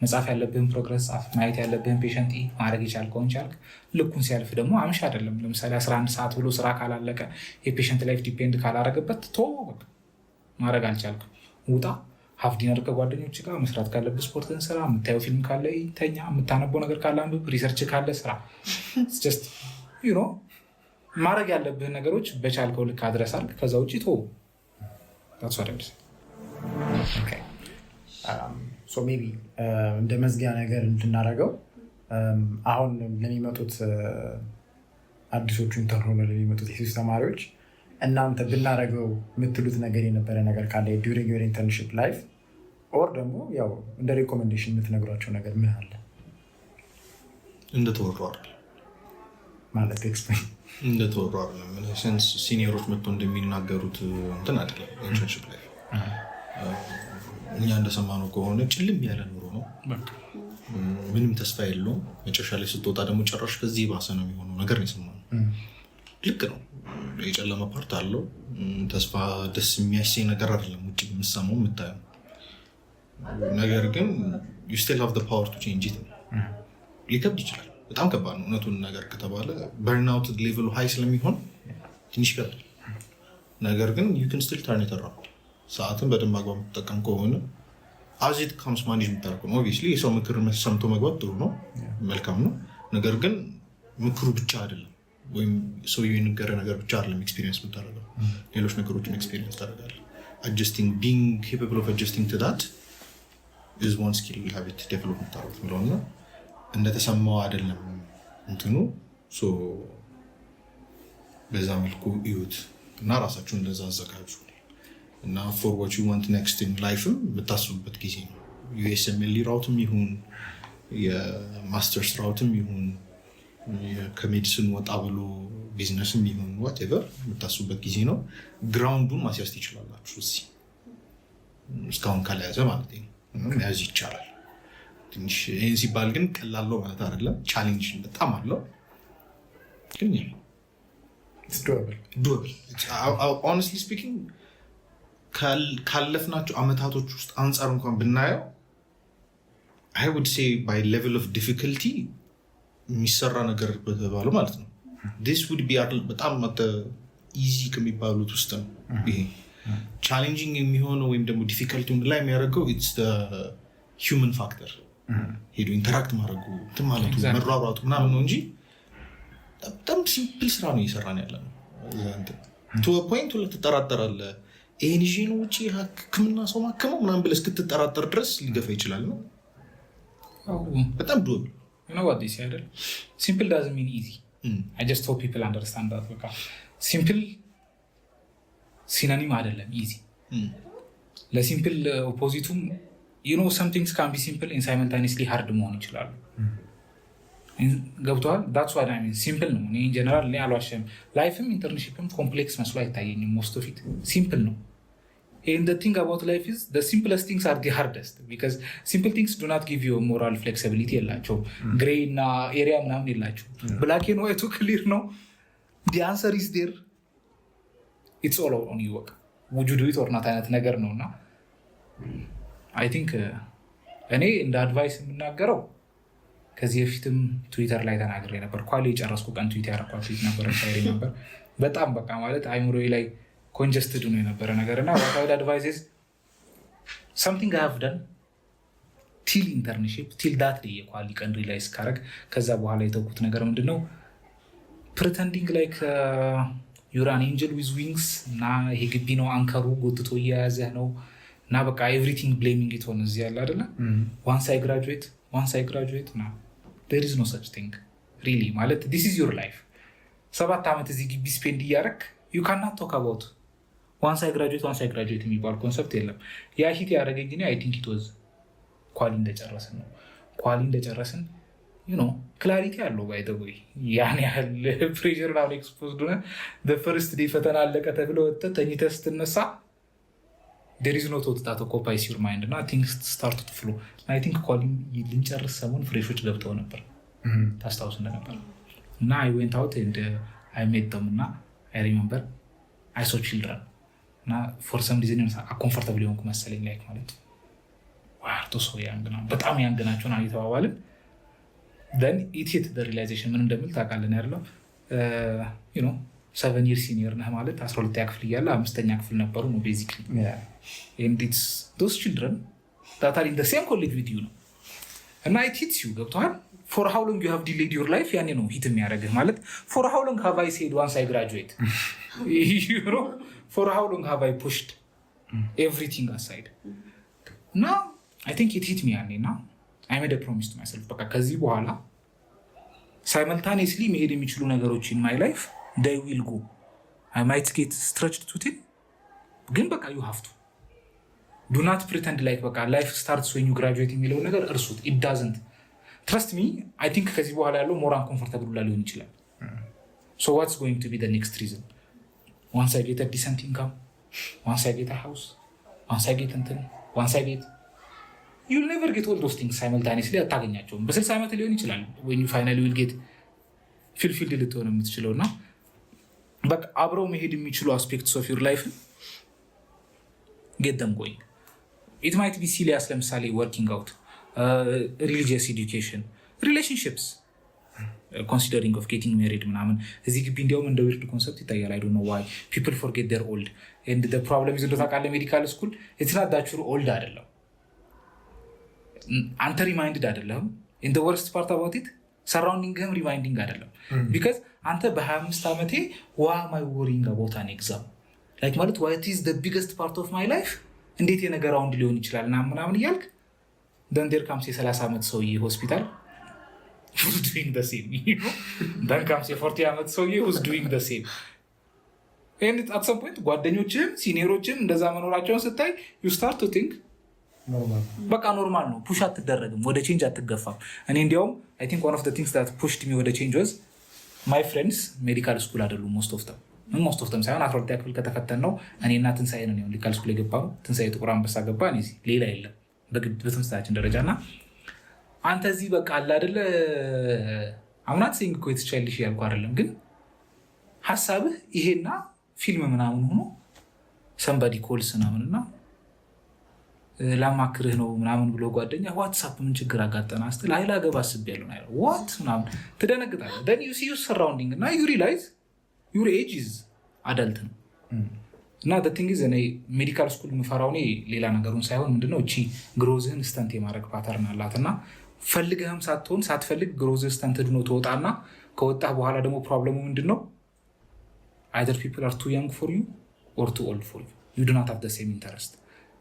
መጻፍ ያለብህን ፕሮግረስ ጻፍ፣ ማየት ያለብህን ፔሸንት ማድረግ የቻልከውን ቻልክ። ልኩን ሲያልፍ ደግሞ አምሽ አይደለም ለምሳሌ 11 ሰዓት ብሎ ስራ ካላለቀ የፔሸንት ላይፍ ዲፔንድ ካላረገበት ቶ በቃ ማድረግ አልቻልክም ውጣ፣ ሀፍ ዲነር ከጓደኞች ጋር መስራት ካለብህ ስፖርትን ስራ፣ የምታየው ፊልም ካለ ተኛ፣ የምታነበው ነገር ካለ አንብብ፣ ሪሰርች ካለ ስራ። just you know ማድረግ ያለብህን ነገሮች በቻልከው ልክ አድረስ አድርግ። ከዛ ውጭ ቶ that's what I would say. Okay. So maybe እንደ መዝጊያ ነገር እንድናደርገው አሁን ለሚመጡት አዲሶቹ ኢንተርን ሆነው ለሚመጡት የሲስ ተማሪዎች እናንተ ብናደርገው የምትሉት ነገር የነበረ ነገር ካለ during your internship life or ደግሞ ያው እንደ ሪኮሜንዴሽን የምትነግሯቸው ነገር ምን አለ? እንደተወራው ማለት ኤክስፕሌን እንደተወራው ምን ሴንስ ሲኒየሮች መጥተው እንደሚናገሩት እንትን አይደለም። ኢንተርንሺፕ ላይ እኛ እንደሰማነው ከሆነ ጭልም ያለ ኑሮ ነው፣ ምንም ተስፋ የለውም። መጨረሻ ላይ ስትወጣ ደግሞ ጭራሽ ከዚህ ባሰ ነው የሚሆነው ነገር ነው የሰማነው። ልክ ነው፣ የጨለማ ፓርት አለው። ተስፋ ደስ የሚያሰኝ ነገር አይደለም ውጭ የምትሰማው የምታየው ነገር፣ ግን you still have the power to change it። ሊከብድ ይችላል፣ በጣም ከባድ ነው እውነቱን ነገር ከተባለ። በርንአውት ሌቭሉ ሃይ ስለሚሆን ትንሽ ይከብዳል። ነገር ግን you can still turn it around። ሰዓትን በደንብ አግባብ የምትጠቀም ከሆነ as it comes ማኔጅ የምታደርገው ነው። ኦብቪየስሊ የሰው ምክር ሰምቶ መግባት ጥሩ ነው፣ መልካም ነው። ነገር ግን ምክሩ ብቻ አይደለም ወይም ሰውየው የነገረ ነገር ብቻ አይደለም ኤክስፒሪየንስ የምታደርገው፣ ሌሎች ነገሮችን ኤክስፒሪየንስ ታደርጋለህ። adjusting being capable of adjusting to that is one skill you have it develop የምታደርጉት ስለሆነ እንደተሰማው አይደለም እንትኑ ሶ በዛ መልኩ እዩት እና ራሳችሁን እንደዛ አዘጋጁ እና for what you want next in life የምታስቡበት ጊዜ ነው። USMLE ራውትም ይሁን የማስተርስ ራውትም ይሁን ከሜዲሲን ወጣ ብሎ ቢዝነስም ይሁን whatever የምታስቡበት ጊዜ ነው። ግራውንዱን ማስያዝ ትችላላችሁ እዚህ እስካሁን ካልያዘ ማለት ነው መያዝ ይቻላል። ትንሽ ይህን ሲባል ግን ቀላለው ማለት አይደለም። ቻሌንጅ በጣም አለው ግን ዱብል ሆነስትሊ ስፒኪንግ ካለፍናቸው አመታቶች ውስጥ አንጻር እንኳን ብናየው I would say by level of difficulty የሚሰራ ነገር በተባለው ማለት ነው this would be በጣም ኢዚ ከሚባሉት ውስጥ ነው። ይሄ ቻሌንጂንግ የሚሆነው ወይም ደግሞ ዲፊከልቲ ላይ የሚያደርገው ኢትስ ሂውመን ፋክተር ሄዶ ኢንተራክት ማድረጉ እንትን ማለቱ መሯሯጡ ምናምን ነው እንጂ በጣም ሲምፕል ስራ ነው እየሰራን ያለ ነው። ቱ ፖይንት ሁለት ትጠራጠራለህ ይሄን ይዤ ነው ውጭ ህክምና ሰው ማከመው ምናምን ብለህ እስክትጠራጠር ድረስ ሊገፋ ይችላል ነው በጣም ዱብል you know what they say አይደል simple doesn't mean easy. I just hope people understand that በቃ simple ሲኖኒም አይደለም easy ለሲምፕል ኦፖዚቱም you know some things can be simple and simultaneously hard መሆን ይችላሉ። ገብቷል that's what I mean simple ነው። እኔ in general እኔ አልዋሽም ላይፍም ኢንተርንሺፕም ኮምፕሌክስ መስሎ አይታየኝም most of it simple ነው። And the thing about life is the simplest things are the hardest because simple things do not give you a moral flexibility የላቸው gray እና area ምናምን የላቸው black and white clear ነው the answer is there it's all on you work would you do it or not አይነት ነገር ነውና I think እኔ እንደ አድቫይስ የምናገረው ከዚህ በፊትም ትዊተር ላይ ተናግሬ ነበር ኳሊ የጨረስኩ ቀን ትዊት ያደረኳት ትዊት ነበር ሳይሪ ነበር በጣም በቃ ማለት አይምሮዬ ላይ congested ነው የነበረ ነገርና what I would advise is something I have done till internship till that day የኳሊ ቀን ሪላይዝ ካረግ ከዛ በኋላ የተውኩት ነገር ምንድነው pretending like you're an angel with wings እና ይሄ ግቢ ነው አንከሩ ጎትቶ እየያዘህ ነው እና በቃ everything blaming it on እዚህ ያለ አይደለ once I graduate now there is no such thing really ማለት this is your life 7 አመት እዚህ ግቢ ስፔንድ እያረክ you cannot talk about once I graduate የሚባል ኮንሰፕት የለም። ያ ሂት ያደረገኝ ግን I think it was ኳሊ እንደጨረስን ነው ኳሊ እንደጨረስን you know clarity አለው by the way ያን ያህል pressure now exposed ሆነ the first day ፈተና አለቀ ተብሎ ወጥተህ ተኝተህ ስትነሳ there is no thought that occupies your mind እና things start to flow. I think ኳሊ ልንጨርስ ሰሞን ፍሬሾች ገብተው ነበር ታስታውስ እንደነበር እና I went out and I met them እና I remember I saw children እና for some reason uncomfortable ሆንኩ መሰለኝ like ማለት wow to so young እና በጣም young ናቸው እና እየተባባልን then it hit the realization ምን እንደምል ታውቃለህ ያለው you know 7 years senior ነህ ማለት 12ኛ ክፍል እያለ 5ኛ ክፍል ነበሩ ነው basically and it's those children that are in the same college with you ነው እና it hits you ገብቷል for how long you have delayed your life ያኔ ነው ሂት የሚያደርግህ ማለት for how long have I said once I graduate you know for how long have I pushed everything aside now I think it hit me ያኔ እና I made a promise to myself በቃ ከዚህ በኋላ simultaneously መሄድ የሚችሉ ነገሮች in my life they will go I might get stretched too thin ግን በቃ you have to do not pretend like በቃ life starts when you graduate የሚለው ነገር እርሱት it doesn't trust me I think ከዚህ በኋላ ያለው more uncomfortable ሊሆን ይችላል so what's going to be the next reason once I get a decent income once I get a house once I get you'll never get all those things simultaneously አታገኛቸውም በ60 ዓመት ሊሆን ይችላል when you finally will get fulfilled ልትሆን የምትችለውና በቃ አብረው መሄድ የሚችሉ aspects of your life get them going it might be serious ለምሳሌ working out religious education relationships considering of getting married ምናምን እዚህ ግቢ እንዲያውም እንደ weird concept ይታያል I don't know why people forget they're old and the problem is እንደታውቃለ medical school it's not that you're old አይደለም አንተ reminded አይደለም and the worst part about it surrounding him reminding አይደለም because አንተ በ25 ዓመቴ why am I worrying about an exam like ማለት what is the biggest part of my life እንዴት የነገር አውንድ ሊሆን ይችላል እና ምናምን ይያልክ then there comes a 30 ዓመት ሰውዬ hospital who's doing the same you know then comes a 40 ዓመት ሰውዬ who's doing the same and at some point ጓደኞችም ሲኒየሮችም እንደዛ መኖራቸውን ስታይ you start to think normal በቃ ኖርማል ነው ፑሽ አትደረግም ወደ ቼንጅ አትገፋም እኔ እንዲያውም I think one of the things that pushed me ወደ change was my friends medical school አይደሉም most of them ሞስት ኦፍ ተም ሳይሆን 12ኛ ክፍል ከተፈተን ነው እኔና ትንሳኤ ነው ሜዲካል ስኩል የገባ ነው። ትንሳኤ ጥቁር አንበሳ ገባ፣ ሌላ የለም በትምህርታችን ደረጃ። እና አንተ እዚህ በቃ አለ አይደለ አምናት ሲንግ እኮ የተቻልሽ ያልኩ አይደለም፣ ግን ሀሳብህ ይሄና ፊልም ምናምን ሆኖ ሰንባዲ ኮልስ ምናምንና ላማክርህ ነው ምናምን ብሎ ጓደኛ ዋትሳፕ ምን ችግር አጋጠና ስትል አይ ላገባ አስቤያለሁ ነው ያለው። ዋት ምናምን ትደነግጣለህ። then you see your surrounding እና you realize your age is adult ነው። እና the thing is እኔ ሜዲካል ስኩል የምፈራው እኔ ሌላ ነገሩን ሳይሆን ምንድነው እቺ ግሮዝህን ስተንት የማድረግ ፓተርን አላት እና ፈልገህም ሳትሆን ሳትፈልግ ግሮዝህ ስተንት ድኖ ትወጣና ከወጣህ በኋላ ደግሞ ፕሮብለሙ ምንድነው either people are too young for you or too old for you. You do not have the same interest.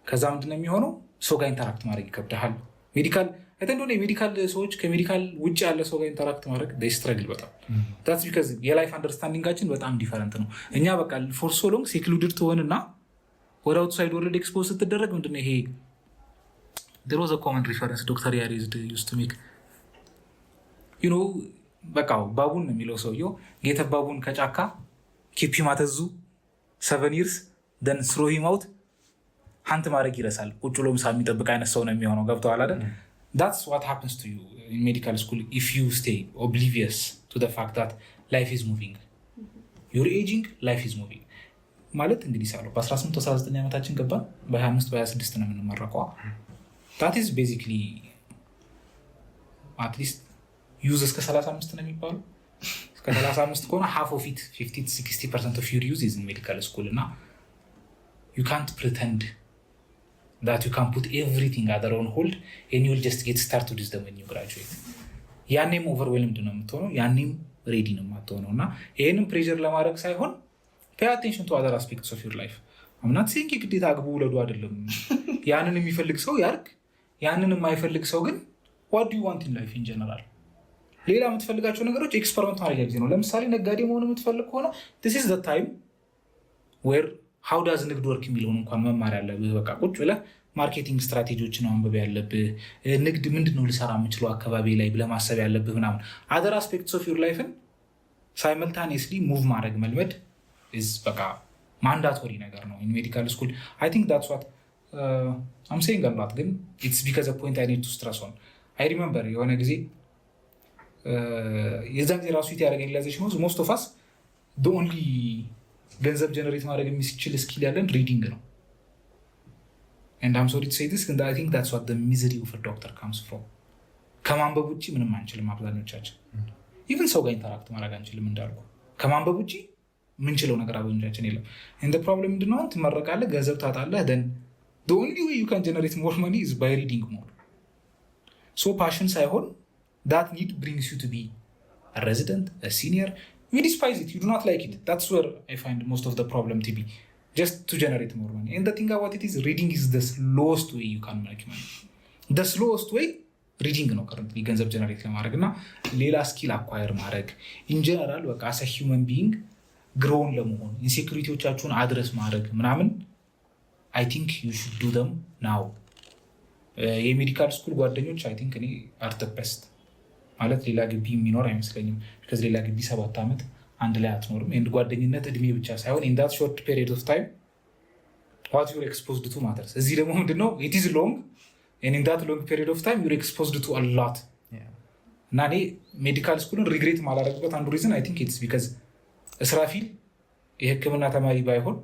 ከዛ ምንድነው የሚሆነው ሰው ጋር ኢንተራክት ማድረግ ይከብዳል። ሜዲካል እንደሆነ የሜዲካል ሰዎች ከሜዲካል ውጭ ያለ ሰው ጋር ኢንተራክት ማድረግ ስትረግል በጣም that's because የላይፍ አንደርስታንዲንጋችን በጣም ዲፈረንት ነው። እኛ በቃ ፎር ሶ ሎንግ ሴክሉድድ ትሆንና ወደ አውትሳይድ ወርልድ ኤክስፖዝ ስትደረግ ምንድነው ይሄ there was a common reference Dr. Yaris used to make you know በቃ ባቡን ነው የሚለው ሰውየው ጌተ ባቡን ከጫካ ኪፕ him at a zoo 7 years then throw him out ሀንት ማድረግ ይረሳል። ቁጭ ብሎ ምሳ የሚጠብቅ አይነት ሰው ነው የሚሆነው። ገብተዋል አይደል? that's what happens to you in medical school if you stay oblivious to the fact that life is moving. you're aging, life is moving ማለት እንግዲህ ሳለው በ18-19 ዓመታችን ገባን፣ በ25-26 ነው የምንመረቀው። that is basically at least use እስከ 35 ነው የሚባለው። እስከ 35 ከሆነ half of it 50-60% of your use is in medical school እና you can't pretend that you can put everything other on hold and you will just get started with them when you graduate. ያኔም overwhelmed ነው የምትሆነው፣ ያኔም ሬዲ ነው የማትሆነው። እና ይህንም ፕሬዠር ለማድረግ ሳይሆን pay attention to other aspects of your life. I'm not saying ግዴታ አግቡ ውለዱ አይደለም። ያንን የሚፈልግ ሰው ያርግ፣ ያንን የማይፈልግ ሰው ግን what do you want in life in general? ሌላ የምትፈልጋቸው ነገሮች ኤክስፐሪመንት ማድረግ ጊዜ ነው። ለምሳሌ ነጋዴ መሆን የምትፈልግ ከሆነ this is the time where how does ንግድ ወርክ የሚለውን እንኳን መማር ያለብህ። በቃ ቁጭ ብለህ ማርኬቲንግ ስትራቴጂዎችን አንብበ ያለብህ፣ ንግድ ምንድነው ልሰራ የምችለው አካባቢ ላይ ብለህ ማሰብ ያለብህ ምናምን other aspects of your life simultaneously move ማድረግ መልመድ is በቃ ማንዳቶሪ ነገር ነው in medical school. I think that's what I'm saying a lot, ግን it's because a point I need to stress on. I remember የሆነ ጊዜ የዛን ጊዜ ራሱ ያደረገኝ ሪላይዜሽን was most of us the only ገንዘብ ጀነሬት ማድረግ የሚችል ስኪል ያለን ሪዲንግ ነው። and I'm sorry to say this, and I think that's what the misery of a doctor comes from. ከማንበብ ውጭ ምንም አንችልም አብዛኞቻችን። ኢቭን ሰው ጋር ኢንተራክት ማድረግ አንችልም እንዳልኩ። ከማንበብ ውጭ ምንችለው ነገር አብዛኞቻችን የለም። and the problem ምንድነው? ትመረቃለህ፣ ገንዘብ ታጣለህ፣ then the only way you can generate more money is by reading more. so passion ሳይሆን that need brings you to be a resident, a senior. We despise it, you do not like it. That's where I find most of the problem to be, just to generate more money. And the thing about it is reading is the slowest way you can make money. The slowest way reading ነው currently ገንዘብ ጀነሬት ለማድረግ እና ሌላ ስኪል አኳየር ማድረግ in general በቃ as a human being ግሮውን ለመሆን ኢንሴኩሪቲዎቻችሁን አድረስ ማድረግ ምናምን I think you should do them now. የሜዲካል ስኩል ጓደኞች I think እኔ are the best ማለት ሌላ ግቢ የሚኖር አይመስለኝም። because ሌላ ግቢ 7 ዓመት አንድ ላይ አትኖርም። and ጓደኝነት እድሜ ብቻ ሳይሆን in that short period of time what you're exposed to matters. እዚህ ደግሞ ምንድነው it is long and in that long period of time you're exposed to a lot. እና እኔ ሜዲካል ስኩልን ሪግሬት ማላደርግበት አንዱ ሪዝን I think it's because እስራፊል የህክምና ተማሪ ባይሆን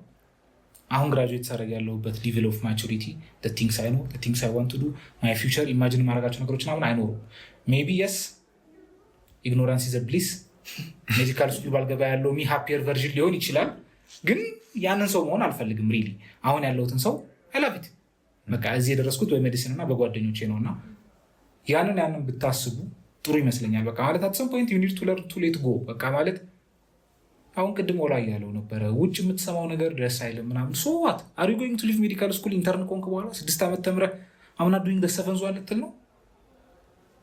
አሁን ግራጁዌት ሳደርግ ያለሁበት ሌቭል ኦፍ ማቹሪቲ the things I know, the things I want to do, my future imagine ማድረጋቸው ነገሮች ምናምን አይኖሩም። maybe yes ignorance is a bliss. ሜዲካል ስኩል ባልገባ ያለው ሚ ሃፒየር ቨርዥን ሊሆን ይችላል፣ ግን ያንን ሰው መሆን አልፈልግም። ሪሊ አሁን ያለሁትን ሰው I love it። በቃ እዚህ የደረስኩት በሜዲሲን እና በጓደኞቼ ነውና ያንን ብታስቡ ጥሩ ይመስለኛል። በቃ ማለት at some point you need to learn to let go። በቃ ማለት አሁን ቅድም ወላ ያለው ነበረ ውጭ የምትሰማው ነገር ደስ አይልም ምናምን። so what are you going to leave medical school ኢንተርን ኮንክ በኋላ 6 ዓመት ተምረህ I'm not doing the 7th one ልትል ነው?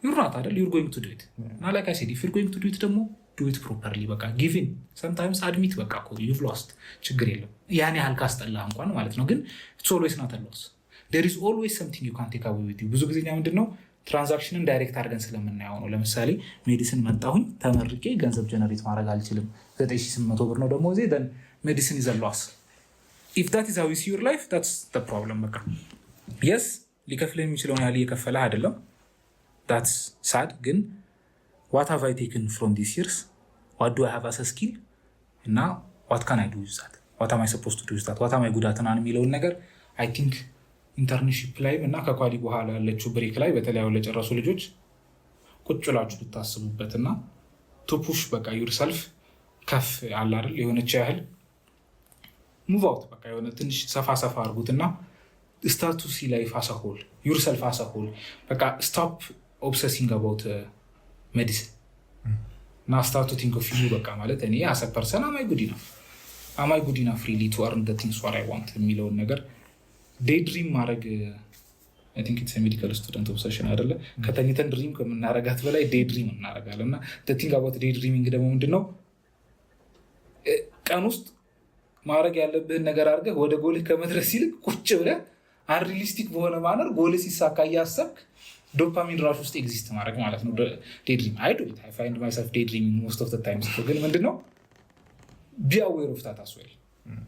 you're not አይደል? you're going to do it. እና like I said if you're going to do it ደግሞ do it properly። በቃ give in sometimes admit በቃ you've lost ችግር የለም ያን ያህል ካስጠላህ እንኳን ማለት ነው። ግን it's always not a loss. there is always something you can take away with you። ብዙ ጊዜኛ ምንድነው ትራንዛክሽንን ዳይሬክት አድርገን ስለምናየው ነው። ለምሳሌ ሜዲሲን መጣሁኝ ተመርቄ ገንዘብ ጀነሬት ማድረግ አልችልም። 9800 ብር ነው ደሞዜ። then medicine is a loss. if that is how you see your life, that's the problem. በቃ yes ሊከፍልህ የሚችለውን ያህል እየከፈለህ አይደለም። that's sad. ግን what have I taken from these years? what do I have as a skill? እና what can I do with that? what am I supposed to do with that? what am I good at? እና የሚለውን ነገር I think ኢንተርንሺፕ ላይ እና ከኳሊ በኋላ ያለችው ብሬክ ላይ በተለያዩ ለጨረሱ ልጆች ቁጭ ብላችሁ ብታስቡበት እና ቱ ፑሽ በቃ ዩርሰልፍ ከፍ አለ አይደል የሆነች ያህል ሙቭ አውት በቃ የሆነ ትንሽ ሰፋ አድርጉትና ስታርት ቱ ሲ ላይፍ አስ አ ሆል ዩርሰልፍ አስ አ ሆል በቃ ስቶፕ ኦብሰሲንግ አባውት ሜዲሲን እና ስታርት ቱ ቲንክ ኦፍ ዩ በቃ ማለት እኔ አስ አ ፐርሰን አማይ ጉድ ኢናፍ ሪሊ ቱ አርን ዘ ቲንግስ ዋት አይ ዋንት የሚለውን ነገር ዴይድሪም ማድረግ I think it's a medical student obsession አይደለ? ከተኝተን ድሪም ከምናረጋት በላይ ዴይድሪም እናረጋለን። እና the thing about daydreaming ደግሞ ምንድነው ቀን ውስጥ ማድረግ ያለብህን ነገር አድርገህ ወደ ጎልህ ከመድረስ ይልቅ ቁጭ ብለህ አንሪሊስቲክ በሆነ ማነር ጎልህ ሲሳካ እያሰብክ ዶፓሚን ራሽ ውስጥ ኤግዚስት ማድረግ ማለት ነው ዴይድሪም። I do it. I find myself daydreaming most of the time. ግን ምንድነው be aware of that as well.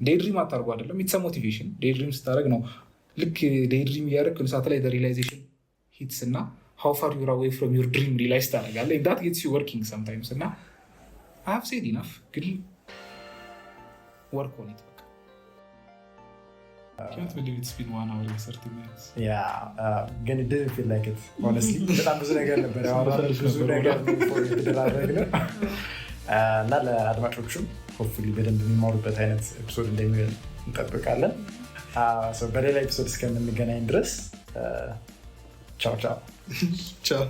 ዴይድሪም አታርጉ አይደለም ኢትስ ሞቲቬሽን ዴይድሪም ስታደርግ ነው ልክ ዴይድሪም እያደረግ ሰዓት ላይ ሪላይዜሽን ሂትስ እና how far you're away from your dream realize ታደርጋለህ that gets you working sometimes እና I have said enough ግን work on it can't believe it's been 1 hour and 30 minutes ግን it didn't feel like it honestly በጣም ብዙ ነገር ነበር ያወራነው ብዙ ነገር ተደራረግነው እና ለአድማጮቹም ሆፕፉሊ በደንብ የሚማሩበት አይነት ኤፒሶድ እንደሚሆን እንጠብቃለን። በሌላ ኤፒሶድ እስከምንገናኝ ድረስ ቻው ቻው።